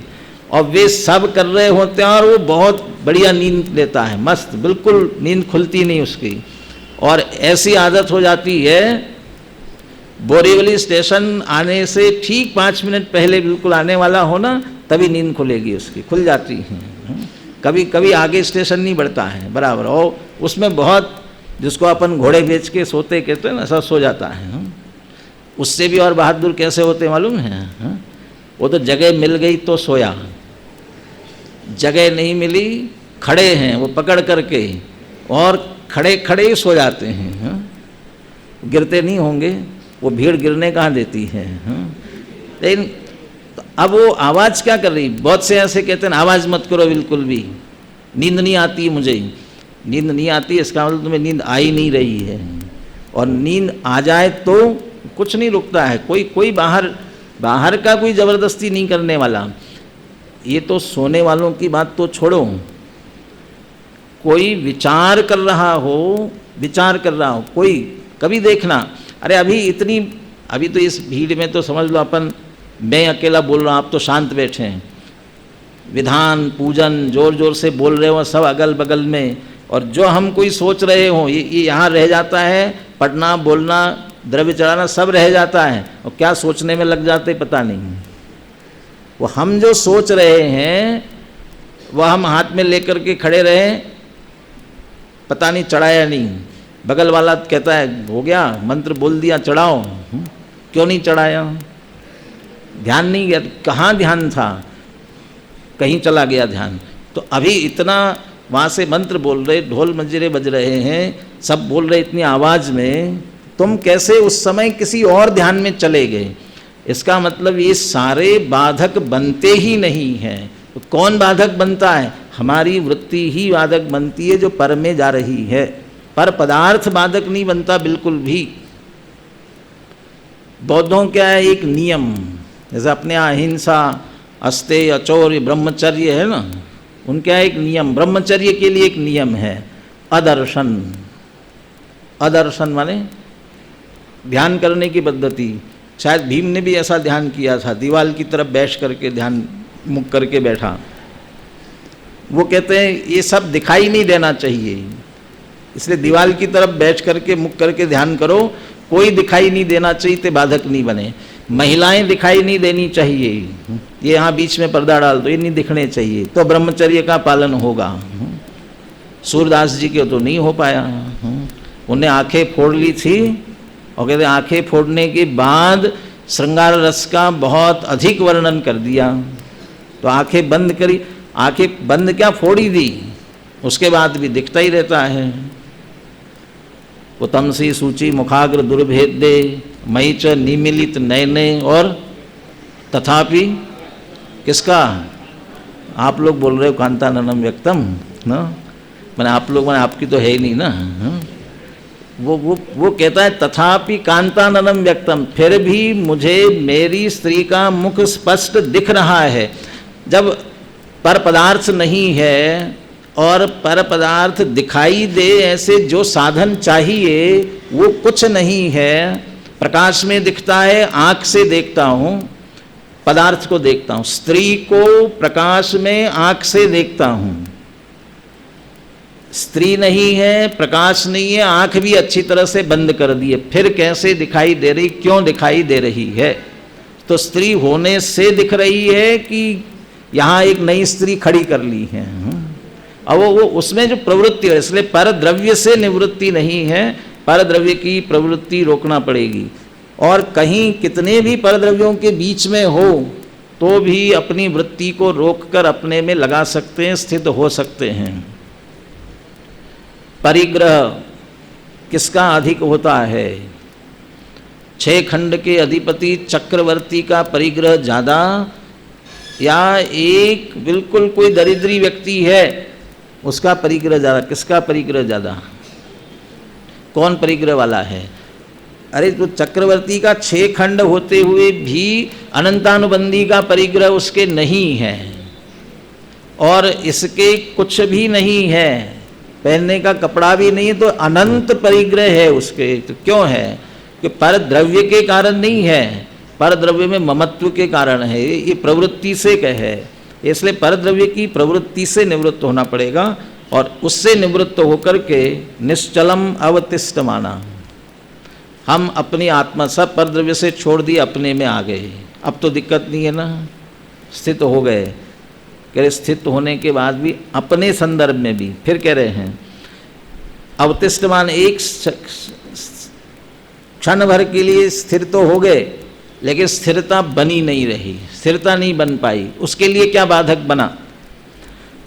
और वे सब कर रहे होते हैं और वो बहुत बढ़िया नींद लेता है, मस्त, बिल्कुल नींद खुलती नहीं उसकी। और ऐसी आदत हो जाती है, बोरीवली स्टेशन आने से ठीक 5 मिनट पहले बिल्कुल आने वाला हो ना, तभी नींद खुलेगी उसकी, खुल जाती है। कभी कभी आगे स्टेशन नहीं बढ़ता है बराबर, और उसमें बहुत, जिसको अपन घोड़े बेच के सोते कहते हैं ना, ऐसा सो जाता है। उससे भी और बहादुर कैसे होते मालूम है? वो तो जगह मिल गई तो सोया, जगह नहीं मिली, खड़े हैं वो पकड़ करके, और खड़े खड़े ही सो जाते हैं। गिरते नहीं होंगे, वो भीड़ गिरने कहाँ देती है। लेकिन अब वो आवाज़ क्या कर रही, बहुत से ऐसे कहते हैं आवाज़ मत करो बिल्कुल भी, नींद नहीं आती मुझे, नींद नहीं आती, इसका मतलब तुम्हें नींद आ ही नहीं रही है। और नींद आ जाए तो कुछ नहीं रुकता है, कोई बाहर का कोई ज़बरदस्ती नहीं करने वाला। ये तो सोने वालों की बात तो छोड़ो, कोई विचार कर रहा हो, कोई कभी देखना, अरे अभी तो इस भीड़ में तो समझ लो अपन, मैं अकेला बोल रहा हूँ, आप तो शांत बैठे हैं, विधान पूजन जोर जोर से बोल रहे हो सब अगल बगल में, और जो हम कोई सोच रहे हो ये यहाँ रह जाता है, पढ़ना बोलना द्रव्य चढ़ाना सब रह जाता है, और क्या सोचने में लग जाते पता नहीं। वो हम जो सोच रहे हैं वह हम हाथ में लेकर के खड़े रहे, पता नहीं चढ़ाया नहीं, बगल वाला कहता है हो गया, मंत्र बोल दिया चढ़ाओ, क्यों नहीं चढ़ाया, ध्यान नहीं गया, कहाँ ध्यान था, कहीं चला गया ध्यान। तो अभी इतना वहाँ से मंत्र बोल रहे, ढोल मंजीरे बज रहे हैं, सब बोल रहे इतनी आवाज़ में, तुम कैसे उस समय किसी और ध्यान में चले गए। इसका मतलब ये सारे बाधक बनते ही नहीं हैं। तो कौन बाधक बनता है? हमारी वृत्ति ही बाधक बनती है जो पर में जा रही है, पर पदार्थ बाधक नहीं बनता बिल्कुल भी। बौद्धों क्या है, एक नियम, जैसे अपने अहिंसा, अस्तेय, अचौर्य, ब्रह्मचर्य है ना, उनका एक नियम, ब्रह्मचर्य के लिए एक नियम है अदर्शन। अदर्शन माने ध्यान करने की पद्धति। शायद भीम ने भी ऐसा ध्यान किया था, दीवाल की तरफ बैठ करके ध्यान मुख करके बैठा। वो कहते हैं ये सब दिखाई नहीं देना चाहिए, इसलिए दीवाल की तरफ बैठ करके मुख करके ध्यान करो, कोई दिखाई नहीं देना चाहिए तो बाधक नहीं बने। महिलाएं दिखाई नहीं देनी चाहिए, ये यहाँ बीच में पर्दा डाल दो, ये नहीं दिखने चाहिए, तो ब्रह्मचर्य का पालन होगा। सूरदास जी के तो नहीं हो पाया, उन्हें आंखें फोड़ ली थी, और कहते आंखें फोड़ने के बाद श्रृंगार रस का बहुत अधिक वर्णन कर दिया, तो आंखें बंद करी, आंखें बंद क्या फोड़ी दी, उसके बाद भी दिखता ही रहता है। वो तमसी सूची मुखाग्र दुर्भेदे मई च निमिलित नयने, और तथापि किसका, आप लोग बोल रहे हो कांताननम व्यक्तम ना, मैंने आप लोग, मैंने आपकी तो है ही नहीं ना। वो कहता है तथापि कांताननम व्यक्तम, फिर भी मुझे मेरी स्त्री का मुख स्पष्ट दिख रहा है। जब पर पदार्थ नहीं है और पर पदार्थ दिखाई दे ऐसे जो साधन चाहिए वो कुछ नहीं है, प्रकाश में दिखता है, आँख से देखता हूँ, पदार्थ को देखता हूँ, स्त्री को प्रकाश में आँख से देखता हूँ, स्त्री नहीं है, प्रकाश नहीं है, आँख भी अच्छी तरह से बंद कर दी है, फिर कैसे दिखाई दे रही, क्यों दिखाई दे रही है? तो स्त्री होने से दिख रही है कि यहाँ एक नई स्त्री खड़ी कर ली है। अब वो उसमें जो प्रवृत्ति है, इसलिए पर द्रव्य से निवृत्ति नहीं है, परद्रव्य की प्रवृत्ति रोकना पड़ेगी। और कहीं कितने भी परद्रव्यों के बीच में हो तो भी अपनी वृत्ति को रोककर अपने में लगा सकते हैं, स्थित हो सकते हैं। परिग्रह किसका अधिक होता है? 6 खंड के अधिपति चक्रवर्ती का परिग्रह ज़्यादा, या एक बिल्कुल कोई दरिद्री व्यक्ति है उसका परिग्रह ज़्यादा? किसका परिग्रह ज़्यादा? कौन परिग्रह वाला है? अरे तो चक्रवर्ती का 6 खंड होते हुए भी अनंतानुबंधी का परिग्रह उसके नहीं है, और इसके कुछ भी नहीं है, पहनने का कपड़ा भी नहीं है, तो अनंत परिग्रह है उसके। तो क्यों है? कि पर द्रव्य के कारण नहीं है, पर द्रव्य में ममत्व के कारण है, ये प्रवृत्ति से है। इसलिए पर द्रव्य की प्रवृत्ति से निवृत्त होना पड़ेगा, और उससे निवृत्त होकर के निश्चलम अवतिष्ठ माना। हम अपनी आत्मा सब पर द्रव्य से छोड़ दिए, अपने में आ गए, अब तो दिक्कत नहीं है ना, स्थित हो गए। कह रहे स्थित होने के बाद भी अपने संदर्भ में भी फिर कह रहे हैं अवतिष्ठमान, एक क्षण भर के लिए स्थिर तो हो गए, लेकिन स्थिरता बनी नहीं रही, स्थिरता नहीं बन पाई। उसके लिए क्या बाधक बना?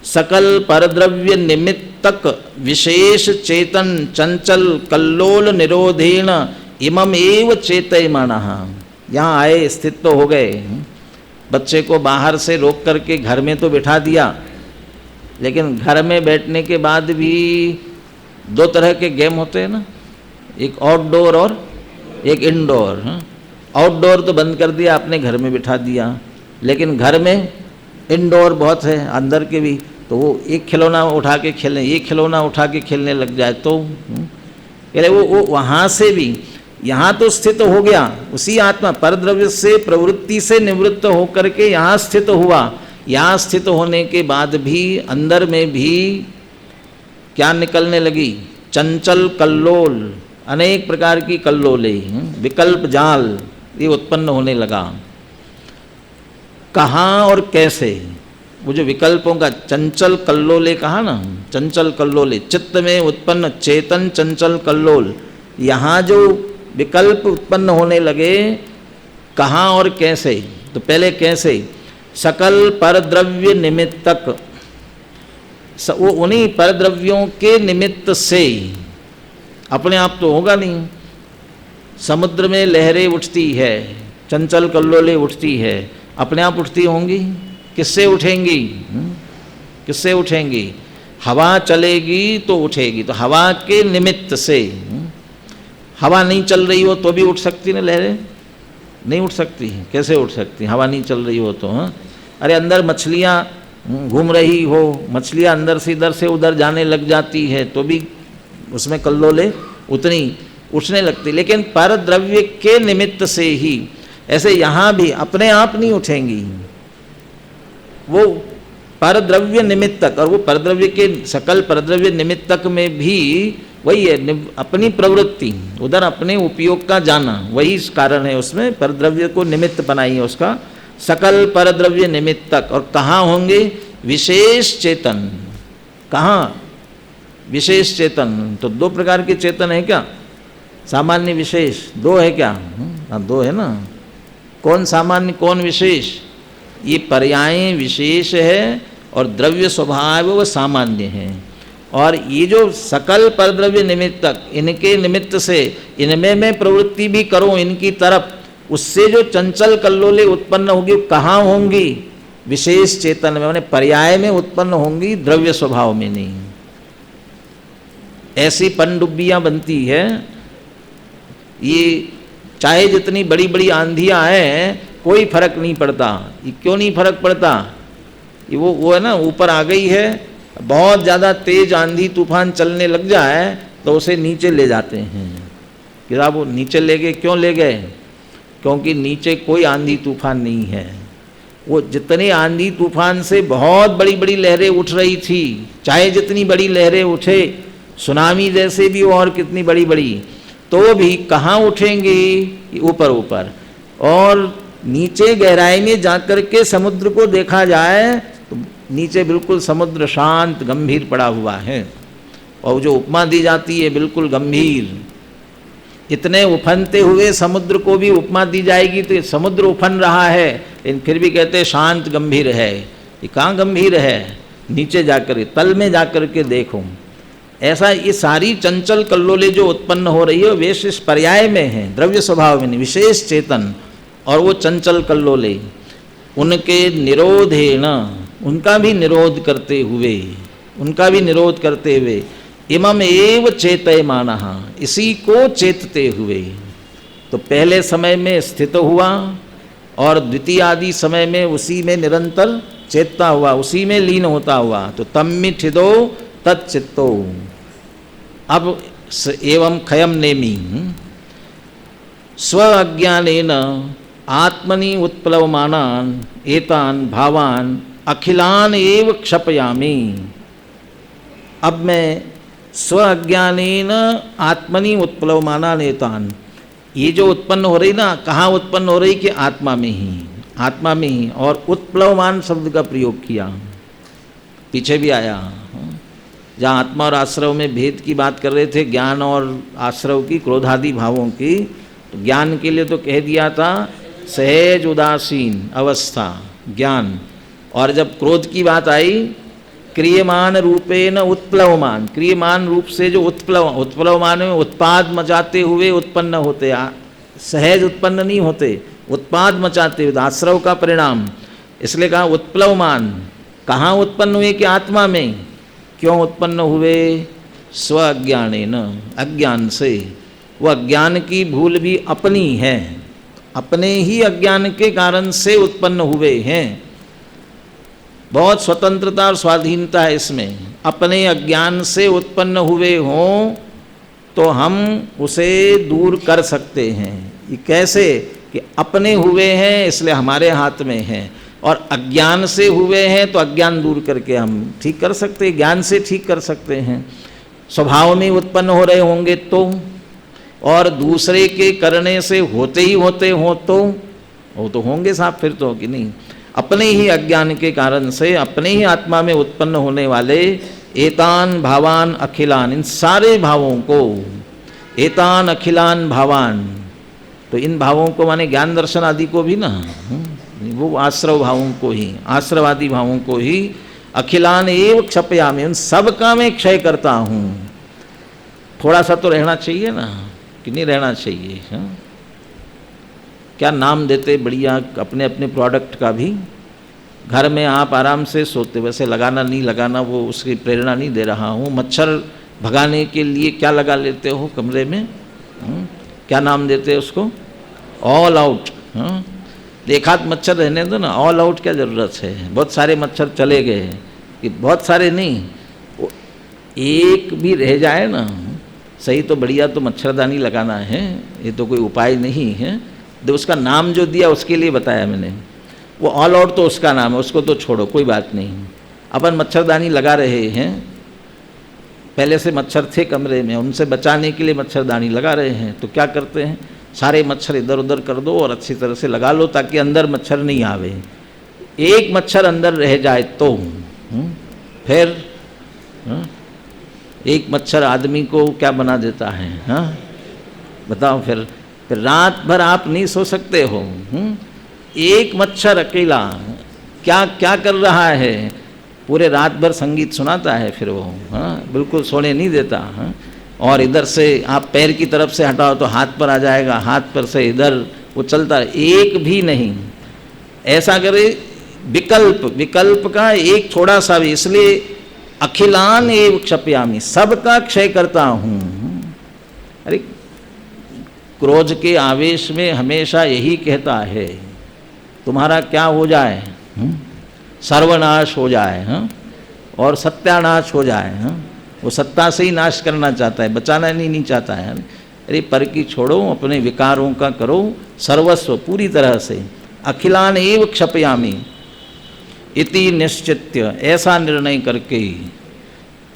सकल परद्रव्य निमित्तक विशेष चेतन चंचल कल्लोल निरोधेन इमम एव चेतयमानः। यहाँ आए, स्थित तो हो गए, बच्चे को बाहर से रोक करके घर में तो बिठा दिया, लेकिन घर में बैठने के बाद भी 2 तरह के गेम होते हैं ना, एक आउटडोर और एक इंडोर। आउटडोर तो बंद कर दिया आपने, घर में बिठा दिया, लेकिन घर में इंडोर बहुत है अंदर के भी, तो वो एक खिलौना उठा के खेलने, एक खिलौना उठा के खेलने लग जाए तो वो वहाँ से भी यहाँ तो स्थित हो गया, उसी आत्मा परद्रव्य से प्रवृत्ति से निवृत्त होकर के यहाँ स्थित हुआ। यहाँ स्थित होने के बाद भी अंदर में भी क्या निकलने लगी? चंचल कल्लोल, अनेक प्रकार की कल्लोले, विकल्प जाल ये उत्पन्न होने लगा। कहाँ और कैसे? वो जो विकल्पों का चंचल कल्लोले कहा ना, चंचल कल्लोले, चित्त में उत्पन्न चेतन चंचल कल्लोल, यहाँ जो विकल्प उत्पन्न होने लगे, कहाँ और कैसे? तो पहले कैसे? सकल परद्रव्य निमित्तक, वो उन्हीं परद्रव्यों के निमित्त से, अपने आप तो होगा नहीं। समुद्र में लहरें उठती है, चंचल कल्लोले उठती है, अपने आप उठती होंगी? किससे उठेंगी? किससे उठेंगी? हवा चलेगी तो उठेगी, तो हवा के निमित्त से। हवा नहीं चल रही हो तो भी उठ सकती ना लहरें? नहीं उठ सकती। कैसे उठ सकती? हवा नहीं चल रही हो तो। हाँ, अरे अंदर मछलियाँ घूम रही हो, मछलियाँ अंदर से इधर से उधर जाने लग जाती है तो भी उसमें कल्लोले उतनी उठने लगती, लेकिन पर द्रव्य के निमित्त से ही। ऐसे यहाँ भी अपने आप नहीं उठेंगी, वो परद्रव्य निमित्तक, और वो परद्रव्य के सकल परद्रव्य निमित्तक में भी वही है, अपनी प्रवृत्ति, उधर अपने उपयोग का जाना, वही कारण है उसमें परद्रव्य को निमित्त बनाई है उसका, सकल परद्रव्य निमित्तक। और कहाँ होंगे? विशेष चेतन। कहाँ? विशेष चेतन। तो 2 प्रकार के चेतन है क्या? सामान्य विशेष 2 है क्या? हाँ 2 है ना। कौन सामान्य कौन विशेष? ये पर्याय विशेष है और द्रव्य स्वभाव वो सामान्य है। और ये जो सकल परद्रव्य निमित्तक, इनके निमित्त से इनमें मैं प्रवृत्ति भी करूं इनकी तरफ, उससे जो चंचल कल्लोले उत्पन्न होगी कहाँ होंगी? विशेष चेतन में, माने पर्याय में उत्पन्न होंगी, द्रव्य स्वभाव में नहीं। ऐसी पनडुब्बियाँ बनती है, ये चाहे जितनी बड़ी बड़ी आंधियाँ आए कोई फर्क नहीं पड़ता। ये क्यों नहीं फर्क पड़ता? ये वो है ना, ऊपर आ गई है, बहुत ज़्यादा तेज आंधी तूफान चलने लग जाए तो उसे नीचे ले जाते हैं। कि साहब वो नीचे ले गए, क्यों ले गए? क्योंकि नीचे कोई आंधी तूफान नहीं है। वो जितने आंधी तूफान से बहुत बड़ी बड़ी लहरें उठ रही थी, चाहे जितनी बड़ी लहरें उठे, सुनामी जैसे भी और कितनी बड़ी बड़ी, तो भी कहाँ उठेंगी? ऊपर ऊपर। और नीचे गहराई में जाकर के समुद्र को देखा जाए तो नीचे बिल्कुल समुद्र शांत गंभीर पड़ा हुआ है, और जो उपमा दी जाती है बिल्कुल गंभीर, इतने उफनते हुए समुद्र को भी उपमा दी जाएगी तो समुद्र उफन रहा है, लेकिन फिर भी कहते शांत गंभीर है। ये कहाँ गंभीर है? नीचे जाकर, तल में जाकर के देखो। ऐसा ये सारी चंचल कल्लोले जो उत्पन्न हो रही है वे इस पर्याय में है, द्रव्य स्वभाव में नहीं, विशेष चेतन। और वो चंचल कल्लोले उनके निरोधेन, उनका भी निरोध करते हुए, इमम एव चेतयमानः, इसी को चेतते हुए। तो पहले समय में स्थित हुआ और द्वितीय आदि समय में उसी में निरंतर चेतता हुआ, उसी में लीन होता हुआ। तो तम्मिठिदो तच्चित्तो। अब एवं खयम नेमी स्व अज्ञानेन आत्मनि उत्प्लवमानान एतान भावान अखिलान एव क्षपयामि। अब मैं स्व अज्ञानेन आत्मनि उत्प्लवमानान एतान, ये जो उत्पन्न हो रही ना, कहाँ उत्पन्न हो रही? कि आत्मा में ही। और उत्प्लवमान शब्द का प्रयोग किया, पीछे भी आया, जहाँ आत्मा और आश्रव में भेद की बात कर रहे थे, ज्ञान और आश्रव की, क्रोधादि भावों की। तो ज्ञान के लिए तो कह दिया था सहज उदासीन अवस्था ज्ञान, और जब क्रोध की बात आई क्रियमान रूपेण उत्प्लवमान, क्रियमान रूप से जो उत्प्लवमान में उत्पाद मचाते हुए उत्पन्न होते, सहज उत्पन्न नहीं होते, उत्पाद मचाते हुए, आश्रव का परिणाम। इसलिए कहा उत्प्लवमान। कहाँ उत्पन्न हुए? कि आत्मा में। क्यों उत्पन्न हुए? स्व अज्ञानेन, अज्ञान से। वह अज्ञान की भूल भी अपनी है, अपने ही अज्ञान के कारण से उत्पन्न हुए हैं। बहुत स्वतंत्रता और स्वाधीनता है इसमें। अपने अज्ञान से उत्पन्न हुए हों तो हम उसे दूर कर सकते हैं। ये कैसे? कि अपने हुए हैं इसलिए हमारे हाथ में हैं, और अज्ञान से हुए हैं तो अज्ञान दूर करके हम ठीक कर सकते हैं, ज्ञान से ठीक कर सकते हैं। स्वभाव में उत्पन्न हो रहे होंगे तो, और दूसरे के करने से होते ही होते हों तो, वो तो होंगे साहब फिर तो, कि नहीं? अपने ही अज्ञान के कारण से, अपने ही आत्मा में उत्पन्न होने वाले एतान भावान अखिलान, इन सारे भावों को, एतान अखिलान भावान, तो इन भावों को माने ज्ञान दर्शन आदि को भी ना, वो आश्रव भावों को ही, आश्रवादी भावों को ही अखिलान एव क्षपयामि, उन सब का मैं क्षय करता हूँ। थोड़ा सा तो रहना चाहिए ना, कि नहीं रहना चाहिए? हाँ? क्या नाम देते बढ़िया अपने अपने प्रोडक्ट का भी। घर में आप आराम से सोते, वैसे लगाना नहीं लगाना वो उसकी प्रेरणा नहीं दे रहा हूँ। मच्छर भगाने के लिए क्या लगा लेते हो कमरे में? क्या नाम देते हैं उसको? All out. एक हाथ मच्छर रहने दो ना, ऑल आउट क्या ज़रूरत है? बहुत सारे मच्छर चले गए, कि बहुत सारे नहीं, एक भी रह जाए ना सही तो बढ़िया, तो मच्छरदानी लगाना है, ये तो कोई उपाय नहीं है। तो उसका नाम जो दिया उसके लिए बताया मैंने, वो ऑल आउट तो उसका नाम है, उसको तो छोड़ो, कोई बात नहीं। अपन मच्छरदानी लगा रहे हैं, पहले से मच्छर थे कमरे में, उनसे बचाने के लिए मच्छरदानी लगा रहे हैं। तो क्या करते हैं, सारे मच्छर इधर उधर कर दो और अच्छी तरह से लगा लो ताकि अंदर मच्छर नहीं आवे। एक मच्छर अंदर रह जाए तो फिर एक मच्छर आदमी को क्या बना देता है? हाँ बताओ। फिर रात भर आप नहीं सो सकते हो। एक मच्छर अकेला क्या क्या कर रहा है, पूरे रात भर संगीत सुनाता है फिर वो, बिल्कुल सोने नहीं देता। और इधर से आप पैर की तरफ से हटाओ तो हाथ पर आ जाएगा, हाथ पर से इधर वो चलता है, एक भी नहीं। ऐसा करे विकल्प का एक थोड़ा सा भी, इसलिए अखिलान एव क्षपयामि, सबका क्षय करता हूँ। अरे क्रोध के आवेश में हमेशा यही कहता है तुम्हारा क्या हो जाए, सर्वनाश हो जाए और सत्यानाश हो जाए। वो सत्ता से ही नाश करना चाहता है, बचाना नहीं चाहता है। अरे पर की छोड़ो, अपने विकारों का करो सर्वस्व पूरी तरह से। अखिलान एव क्षपयामि इति निश्चित्य, ऐसा निर्णय करके,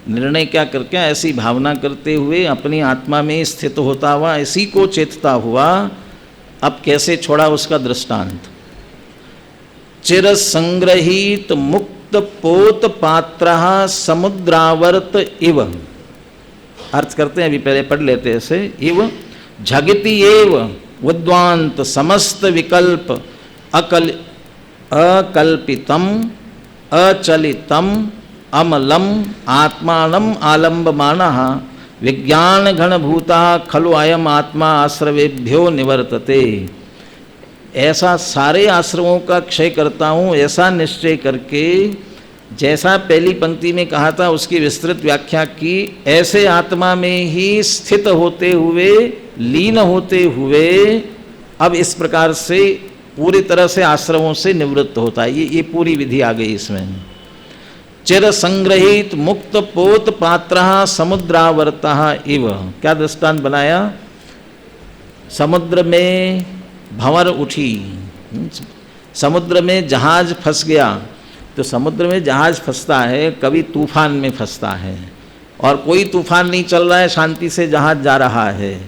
निर्णय क्या करके, ऐसी भावना करते हुए अपनी आत्मा में स्थित होता हुआ, इसी को चेतता हुआ। अब कैसे छोड़ा उसका दृष्टांत, चिर संग्रहित मुक्त पोत पात्र समुद्रावर्त इव, अर्थ करते हैं अभी, पहले पढ़ लेते हैं ऐसे। इव झगति एव उद्वांत समस्त विकल्प अकल्पितम अचलितम अमलम आत्मानम आलम्बमानः विज्ञान घनभूता खलु अयम आत्मा आश्रवेभ्यो निवर्तते। ऐसा सारे आश्रमों का क्षय करता हूँ, ऐसा निश्चय करके जैसा पहली पंक्ति में कहा था उसकी विस्तृत व्याख्या की, ऐसे आत्मा में ही स्थित होते हुए, लीन होते हुए अब इस प्रकार से पूरी तरह से आश्रमों से निवृत्त होता है। ये पूरी विधि आ गई इसमें। चिर संग्रहित मुक्त पोत पात्रः समुद्रावर्तः इव। क्या दृष्टांत बनाया? समुद्र में भंवर उठी, समुद्र में जहाज फंस गया। तो समुद्र में जहाज फंसता है, कभी तूफान में फंसता है, और कोई तूफान नहीं चल रहा है, शांति से जहाज जा रहा है,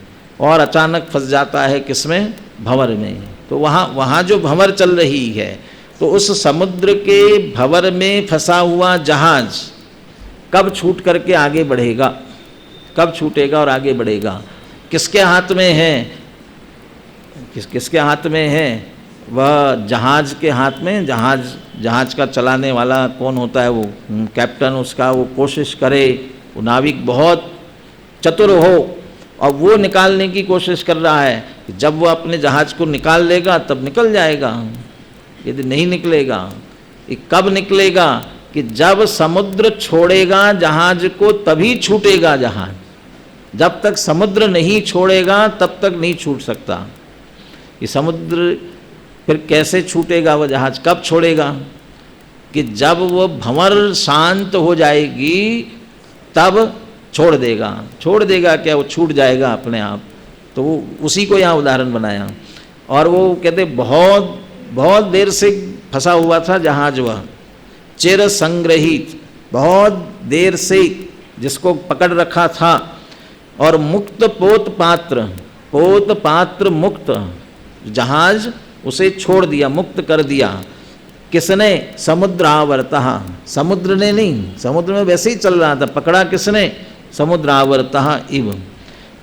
और अचानक फंस जाता है किसमें? भंवर में। तो वहाँ जो भंवर चल रही है, तो उस समुद्र के भंवर में फंसा हुआ जहाज कब छूट करके आगे बढ़ेगा? कब छूटेगा और आगे बढ़ेगा? किसके हाथ में है? किसके हाथ में है? वह जहाज के हाथ में। जहाज का चलाने वाला कौन होता है? वो कैप्टन उसका, वो कोशिश करे, वो नाविक बहुत चतुर हो, और वो निकालने की कोशिश कर रहा है कि जब वो अपने जहाज को निकाल लेगा तब निकल जाएगा। यदि नहीं निकलेगा, ये कब निकलेगा? कि जब समुद्र छोड़ेगा जहाज को तभी छूटेगा जहाज। जब तक समुद्र नहीं छोड़ेगा तब तक नहीं छूट सकता। ये समुद्र फिर कैसे छूटेगा? वह जहाज कब छोड़ेगा? कि जब वो भंवर शांत हो जाएगी तब छोड़ देगा। छोड़ देगा क्या? वो छूट जाएगा अपने आप। तो वो उसी को यहाँ उदाहरण बनाया। और वो कहते बहुत देर से फंसा हुआ था जहाज, वह चिर संग्रहित, बहुत देर से जिसको पकड़ रखा था, और मुक्त पोत पात्र मुक्त, जहाज उसे छोड़ दिया, मुक्त कर दिया। किसने? समुद्रावर्तः। समुद्र ने नहीं, समुद्र में वैसे ही चल रहा था, पकड़ा किसने? समुद्रावर्तः इव।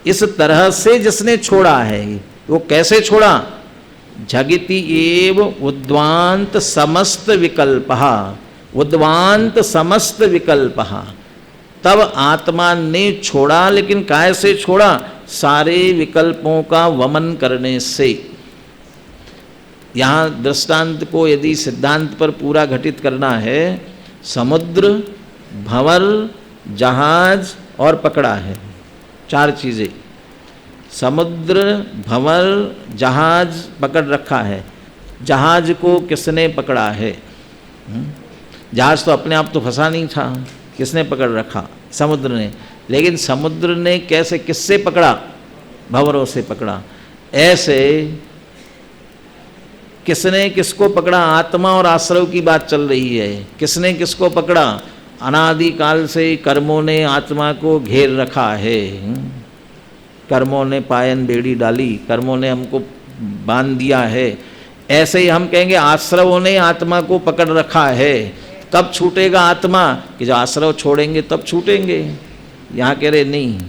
इस तरह से जिसने छोड़ा है, वो कैसे छोड़ा? झगति एव उद्वांत समस्त विकल्पः। उद्वांत समस्त विकल्पः। तब आत्मा ने छोड़ा, लेकिन काय से छोड़ा? सारे विकल्पों का वमन करने से। यहाँ दृष्टांत को यदि सिद्धांत पर पूरा घटित करना है, समुद्र, भंवर, जहाज और पकड़ा है, चार चीज़ें। समुद्र, भंवर, जहाज पकड़ रखा है। जहाज को किसने पकड़ा है? जहाज तो अपने आप तो फंसा नहीं था, किसने पकड़ रखा? समुद्र ने। लेकिन समुद्र ने कैसे, किससे पकड़ा? भंवरों से पकड़ा। ऐसे किसने किसको पकड़ा? आत्मा और आश्रव की बात चल रही है। किसने किसको पकड़ा? अनादिकाल से कर्मों ने आत्मा को घेर रखा है। कर्मों ने पायन बेड़ी डाली, कर्मों ने हमको बांध दिया है। ऐसे ही हम कहेंगे आश्रवों ने आत्मा को पकड़ रखा है। कब छूटेगा आत्मा? कि जो आश्रव छोड़ेंगे तब छूटेंगे। यहाँ कह रहे नहीं,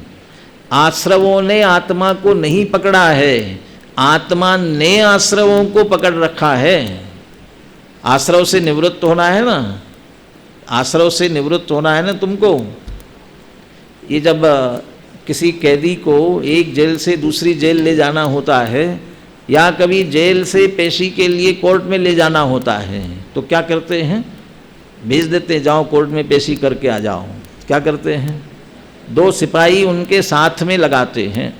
आश्रवों ने आत्मा को नहीं पकड़ा है, आत्मा ने आश्रवों को पकड़ रखा है। आश्रव से निवृत्त होना है ना, आश्रव से निवृत्त होना है ना तुमको। ये जब किसी कैदी को एक जेल से दूसरी जेल ले जाना होता है, या कभी जेल से पेशी के लिए कोर्ट में ले जाना होता है, तो क्या करते हैं? भेज देते हैं, जाओ कोर्ट में पेशी करके आ जाओ। क्या करते हैं? 2 सिपाही उनके साथ में लगाते हैं।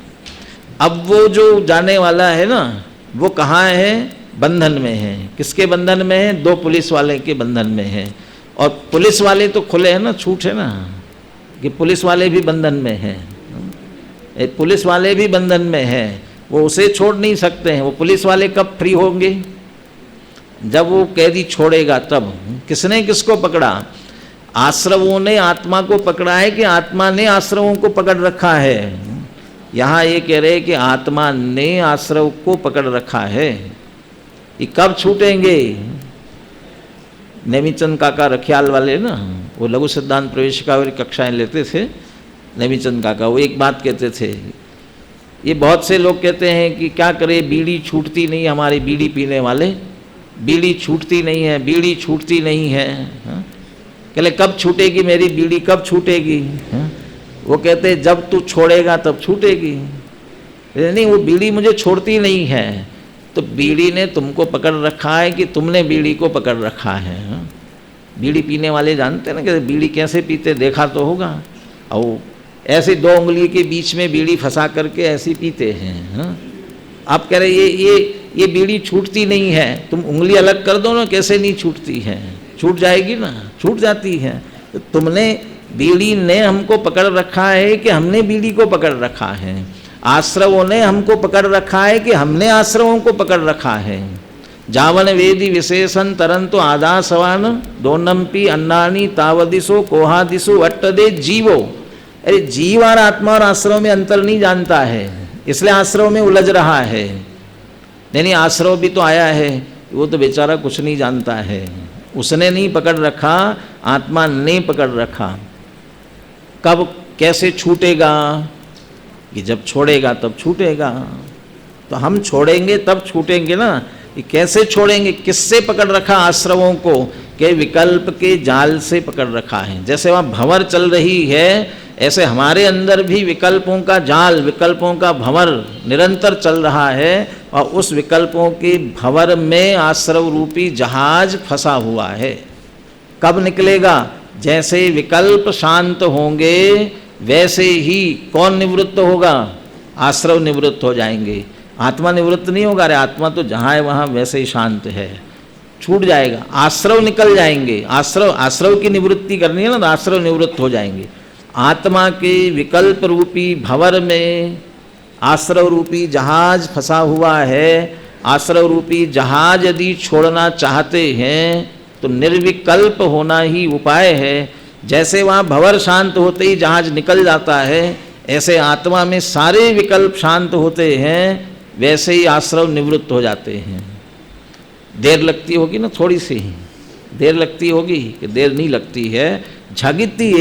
अब वो जो जाने वाला है ना, वो कहाँ है? बंधन में है। किसके बंधन में है? 2 पुलिस वाले के बंधन में है। और पुलिस वाले तो खुले हैं ना, छूट है ना, कि पुलिस वाले भी बंधन में हैं। पुलिस वाले भी बंधन में हैं, वो उसे छोड़ नहीं सकते हैं। वो पुलिस वाले कब फ्री होंगे? जब वो कैदी छोड़ेगा तब। किसने किसको पकड़ा? आश्रवों ने आत्मा को पकड़ा है कि आत्मा ने आश्रवों को पकड़ रखा है? यहाँ ये कह रहे कि आत्मा ने आश्रव को पकड़ रखा है। ये कब छूटेंगे? नेमीचंद काका रखियाल वाले ना, वो लघु सिद्धांत प्रवेशिका वाली कक्षाएं लेते थे। नेमीचंद काका वो एक बात कहते थे ये बहुत से लोग कहते हैं कि क्या करें, बीड़ी छूटती नहीं, हमारे बीड़ी पीने वाले, बीड़ी छूटती नहीं है, बीड़ी छूटती नहीं है। कहले कब छूटेगी मेरी बीड़ी, कब छूटेगी? वो कहते जब तू छोड़ेगा तब छूटेगी। नहीं, वो बीड़ी मुझे छोड़ती नहीं है। तो बीड़ी ने तुमको पकड़ रखा है कि तुमने बीड़ी को पकड़ रखा है? बीड़ी पीने वाले जानते हैं ना कि बीड़ी कैसे पीते, देखा तो होगा। और ऐसे 2 उंगली के बीच में बीड़ी फंसा करके ऐसे पीते हैं। आप कह रहे ये बीड़ी छूटती नहीं है, तुम उंगली अलग कर दो ना, कैसे नहीं छूटती है? छूट जाएगी ना, छूट जाती है। तो तुमने, बीड़ी ने हमको पकड़ रखा है कि हमने बीड़ी को पकड़ रखा है? आश्रवों ने हमको पकड़ रखा है कि हमने आश्रवों को पकड़ रखा है? जावन वेदी विशेषण तरंतु आदासवान दोनम्पी अन्नानी तावदिशो कोहादिशु अट्टदे जीवो। अरे जीव और आत्मा और आश्रव में अंतर नहीं जानता है, इसलिए आश्रव में उलझ रहा है। नहीं, आश्रव भी तो आया है, वो तो बेचारा कुछ नहीं जानता है, उसने नहीं पकड़ रखा, आत्मा ने पकड़ रखा। कब कैसे छूटेगा? कि जब छोड़ेगा तब छूटेगा। तो हम छोड़ेंगे तब छूटेंगे ना। कि कैसे छोड़ेंगे, किससे पकड़ रखा आश्रवों को? के विकल्प के जाल से पकड़ रखा है। जैसे वहाँ भंवर चल रही है, ऐसे हमारे अंदर भी विकल्पों का जाल, विकल्पों का भंवर निरंतर चल रहा है, और उस विकल्पों के भंवर में आश्रव रूपी जहाज फंसा हुआ है। कब निकलेगा? जैसे विकल्प शांत होंगे वैसे ही कौन निवृत्त होगा? आश्रव निवृत्त हो जाएंगे। आत्मा निवृत्त नहीं होगा। अरे आत्मा तो जहाँ है वहाँ वैसे ही शांत है, छूट जाएगा। आश्रव निकल जाएंगे। आश्रव की निवृत्ति करनी है ना, तो आश्रव निवृत्त हो जाएंगे। आत्मा के विकल्प रूपी भंवर में आश्रव रूपी जहाज फंसा हुआ है। आश्रव रूपी जहाज यदि छोड़ना चाहते हैं तो निर्विकल्प होना ही उपाय है। जैसे वहाँ भंवर शांत होते ही जहाज निकल जाता है, ऐसे आत्मा में सारे विकल्प शांत होते हैं, वैसे ही आश्रव निवृत्त हो जाते हैं। देर लगती होगी ना, थोड़ी सी देर लगती होगी कि देर नहीं लगती है। झगिती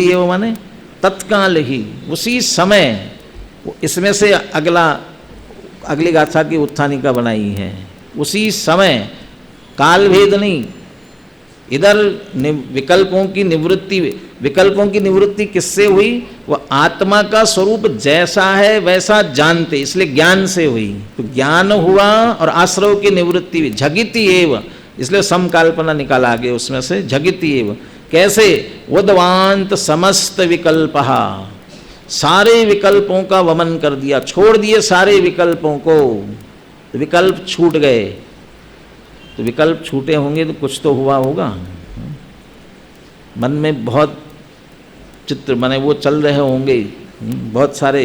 एव माने तत्काल ही, उसी समय। इसमें से अगली गाथा की उत्थानिका बनाई है। उसी समय, काल भेद नहीं। इधर विकल्पों की निवृत्ति किससे हुई? वह आत्मा का स्वरूप जैसा है वैसा जानते, इसलिए ज्ञान से हुई। तो ज्ञान हुआ और आश्रव की निवृत्ति हुई। झगिति एव, इसलिए समकाल्पना निकाला आगे उसमें से। झगिति एव कैसे? उद्वांत समस्त विकल्पहा, सारे विकल्पों का वमन कर दिया, छोड़ दिए सारे विकल्पों को। तो विकल्प छूट गए। तो विकल्प छूटे होंगे तो कुछ तो हुआ होगा। मन में बहुत चित्र माने वो चल रहे होंगे बहुत सारे,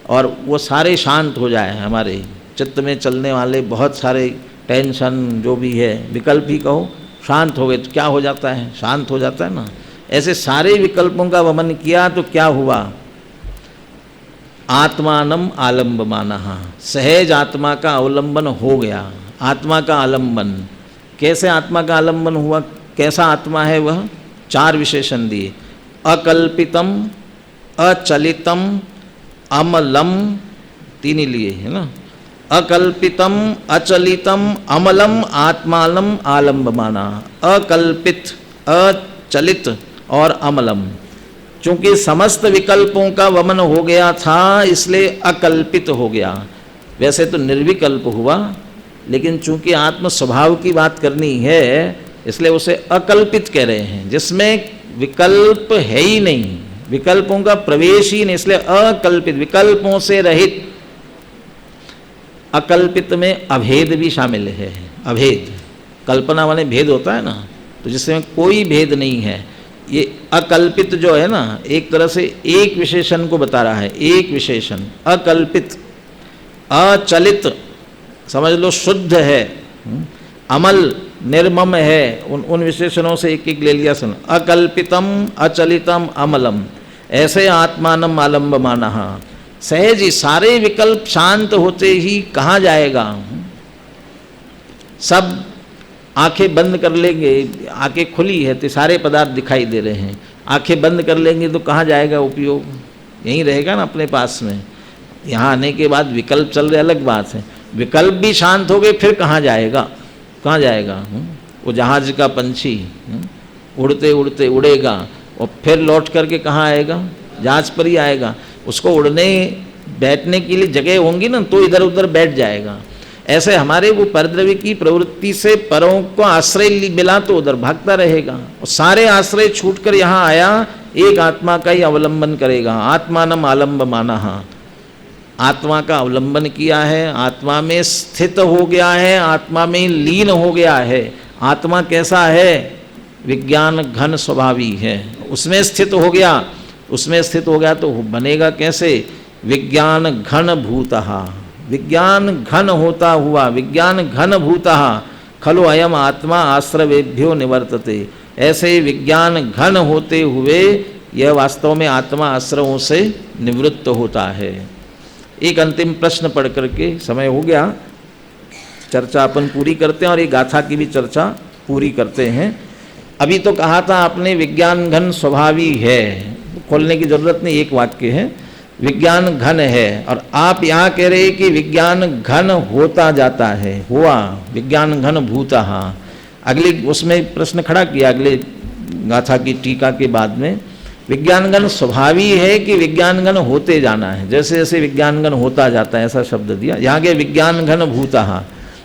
और वो सारे शांत हो जाए। हमारे चित्त में चलने वाले बहुत सारे टेंशन जो भी है, विकल्प ही कहो, शांत हो गए तो क्या हो जाता है? शांत हो जाता है ना। ऐसे सारे विकल्पों का वमन किया तो क्या हुआ? आत्मानम आलम्बमानः, सहज आत्मा का अवलंबन हो गया। आत्मा का आलंबन, कैसे आत्मा का आलंबन हुआ? कैसा आत्मा है वह? 4 विशेषण दिए। अकल्पितम, अचलितम, अमलम, 3 ही लिए है ना। अकल्पितम, अचलितम, अमलम, आत्मानम आलम्बमाना। अकल्पित, अचलित और अमलम। चूंकि समस्त विकल्पों का वमन हो गया था, इसलिए अकल्पित हो गया। वैसे तो निर्विकल्प हुआ, लेकिन चूंकि आत्म स्वभाव की बात करनी है, इसलिए उसे अकल्पित कह रहे हैं, जिसमें विकल्प है ही नहीं, विकल्पों का प्रवेश ही नहीं, इसलिए अकल्पित, विकल्पों से रहित। अकल्पित में अभेद भी शामिल है। अभेद, कल्पना वाले भेद होता है ना, तो जिसमें कोई भेद नहीं है। ये अकल्पित जो है ना, एक तरह से एक विशेषण को बता रहा है। एक विशेषण अकल्पित। अचलित समझ लो शुद्ध है। अमल निर्मम है। उन विशेषणों से एक एक ले लिया। सुन, अकल्पितम, अचलितम, अमलम, ऐसे आत्मानम आलम्बमानः। सहज ही सारे विकल्प शांत होते ही कहाँ जाएगा? सब आंखें बंद कर लेंगे, आंखें खुली है तो सारे पदार्थ दिखाई दे रहे हैं। आंखें बंद कर लेंगे तो कहाँ जाएगा उपयोग? यहीं रहेगा ना अपने पास में। यहाँ आने के बाद विकल्प चल रहे अलग बात है, विकल्प भी शांत हो गए फिर कहाँ जाएगा, कहाँ जाएगा? वो जहाज का पंछी उड़ते उड़ते उड़ेगा और फिर लौट करके कहाँ आएगा? जहाज पर ही आएगा। उसको उड़ने बैठने के लिए जगह होंगी ना, तो इधर उधर बैठ जाएगा। ऐसे हमारे वो परद्रव्य की प्रवृत्ति से परों को आश्रय मिला तो उधर भागता रहेगा, और सारे आश्रय छूटकर यहाँ आया, एक आत्मा का ही अवलंबन करेगा। आत्मानम आलम्ब माना, आत्मा का अवलंबन किया है, आत्मा में स्थित हो गया है, आत्मा में लीन हो गया है। आत्मा कैसा है? विज्ञान घन स्वभावी है, उसमें स्थित हो गया। उसमें स्थित हो गया तो बनेगा कैसे? विज्ञान घन भूतः, विज्ञान घन होता हुआ, विज्ञान घन भूतः खलु अयम आत्मा आश्रवेभ्यो निवर्तते। ऐसे विज्ञान घन होते हुए यह वास्तव में आत्मा आश्रवों से निवृत्त होता है। एक अंतिम प्रश्न पढ़ करके, समय हो गया, चर्चा अपन पूरी करते हैं और ये गाथा की भी चर्चा पूरी करते हैं। अभी तो कहा था आपने विज्ञान घन स्वभावी है, खोलने की जरूरत नहीं, एक वाक्य है विज्ञान घन है, और आप यहाँ कह रहे हैं कि विज्ञान घन होता जाता है, हुआ विज्ञान घन भूतः। अगले उसमें प्रश्न खड़ा किया अगले गाथा की टीका के बाद में, विज्ञान घन स्वभावी है कि विज्ञान घन होते जाना है, जैसे जैसे विज्ञान घन होता जाता है ऐसा शब्द दिया। यहाँ के विज्ञान घन भूतः,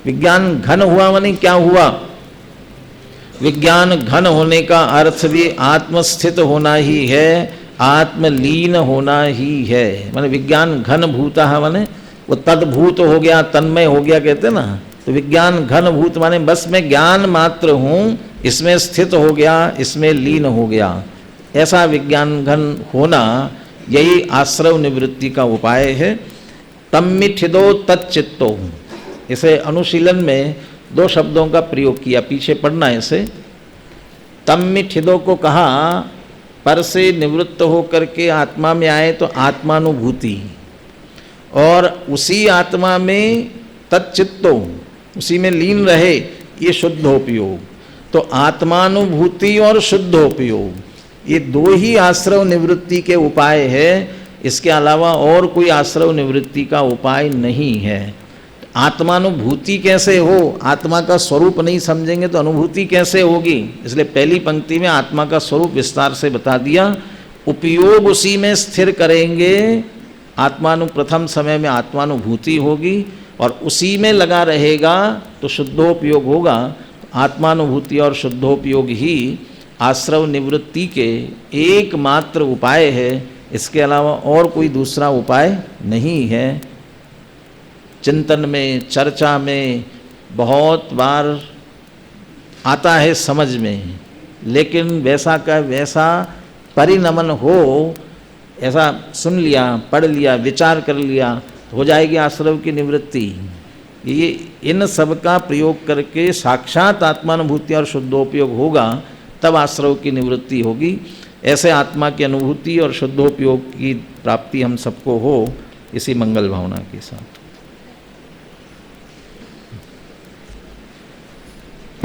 विज्ञान घन हुआ माने क्या हुआ? विज्ञान घन होने का अर्थ भी आत्मस्थित होना ही है, आत्मलीन होना ही है। माने विज्ञान घन भूतः माने वो तद्भूत हो गया, तन्मय हो गया कहते ना। तो विज्ञान घन भूत माने बस मैं ज्ञान मात्र हूँ, इसमें स्थित हो गया, इसमें लीन हो गया, ऐसा विज्ञान घन होना, यही आश्रव निवृत्ति का उपाय है। तम्मिठिदो तच्चित्तो, इसे अनुशीलन में दो शब्दों का प्रयोग किया, पीछे पढ़ना इसे। तम्मिठिदो को कहा पर से निवृत्त होकर के आत्मा में आए तो आत्मानुभूति, और उसी आत्मा में तच्चित्तो, उसी में लीन रहे, ये शुद्धोपयोग। तो आत्मानुभूति और शुद्धोपयोग, ये दो ही आश्रव निवृत्ति के उपाय है, इसके अलावा और कोई आश्रव निवृत्ति का उपाय नहीं है। आत्मानुभूति कैसे हो? आत्मा का स्वरूप नहीं समझेंगे तो अनुभूति कैसे होगी? इसलिए पहली पंक्ति में आत्मा का स्वरूप विस्तार से बता दिया। उपयोग उसी में स्थिर करेंगे, प्रथम समय में आत्मानुभूति होगी, और उसी में लगा रहेगा तो शुद्धोपयोग होगा। आत्मानुभूति और शुद्धोपयोग ही आश्रव निवृत्ति के एकमात्र उपाय है, इसके अलावा और कोई दूसरा उपाय नहीं है। चिंतन में, चर्चा में बहुत बार आता है समझ में, लेकिन वैसा का वैसा परिणमन हो, ऐसा सुन लिया, पढ़ लिया, विचार कर लिया, हो जाएगी आश्रव की निवृत्ति। ये इन सब का प्रयोग करके साक्षात आत्मानुभूति और शुद्धोपयोग होगा, तब आश्रव की निवृत्ति होगी। ऐसे आत्मा की अनुभूति और शुद्धोपयोग की प्राप्ति हम सबको हो, इसी मंगल भावना के साथ।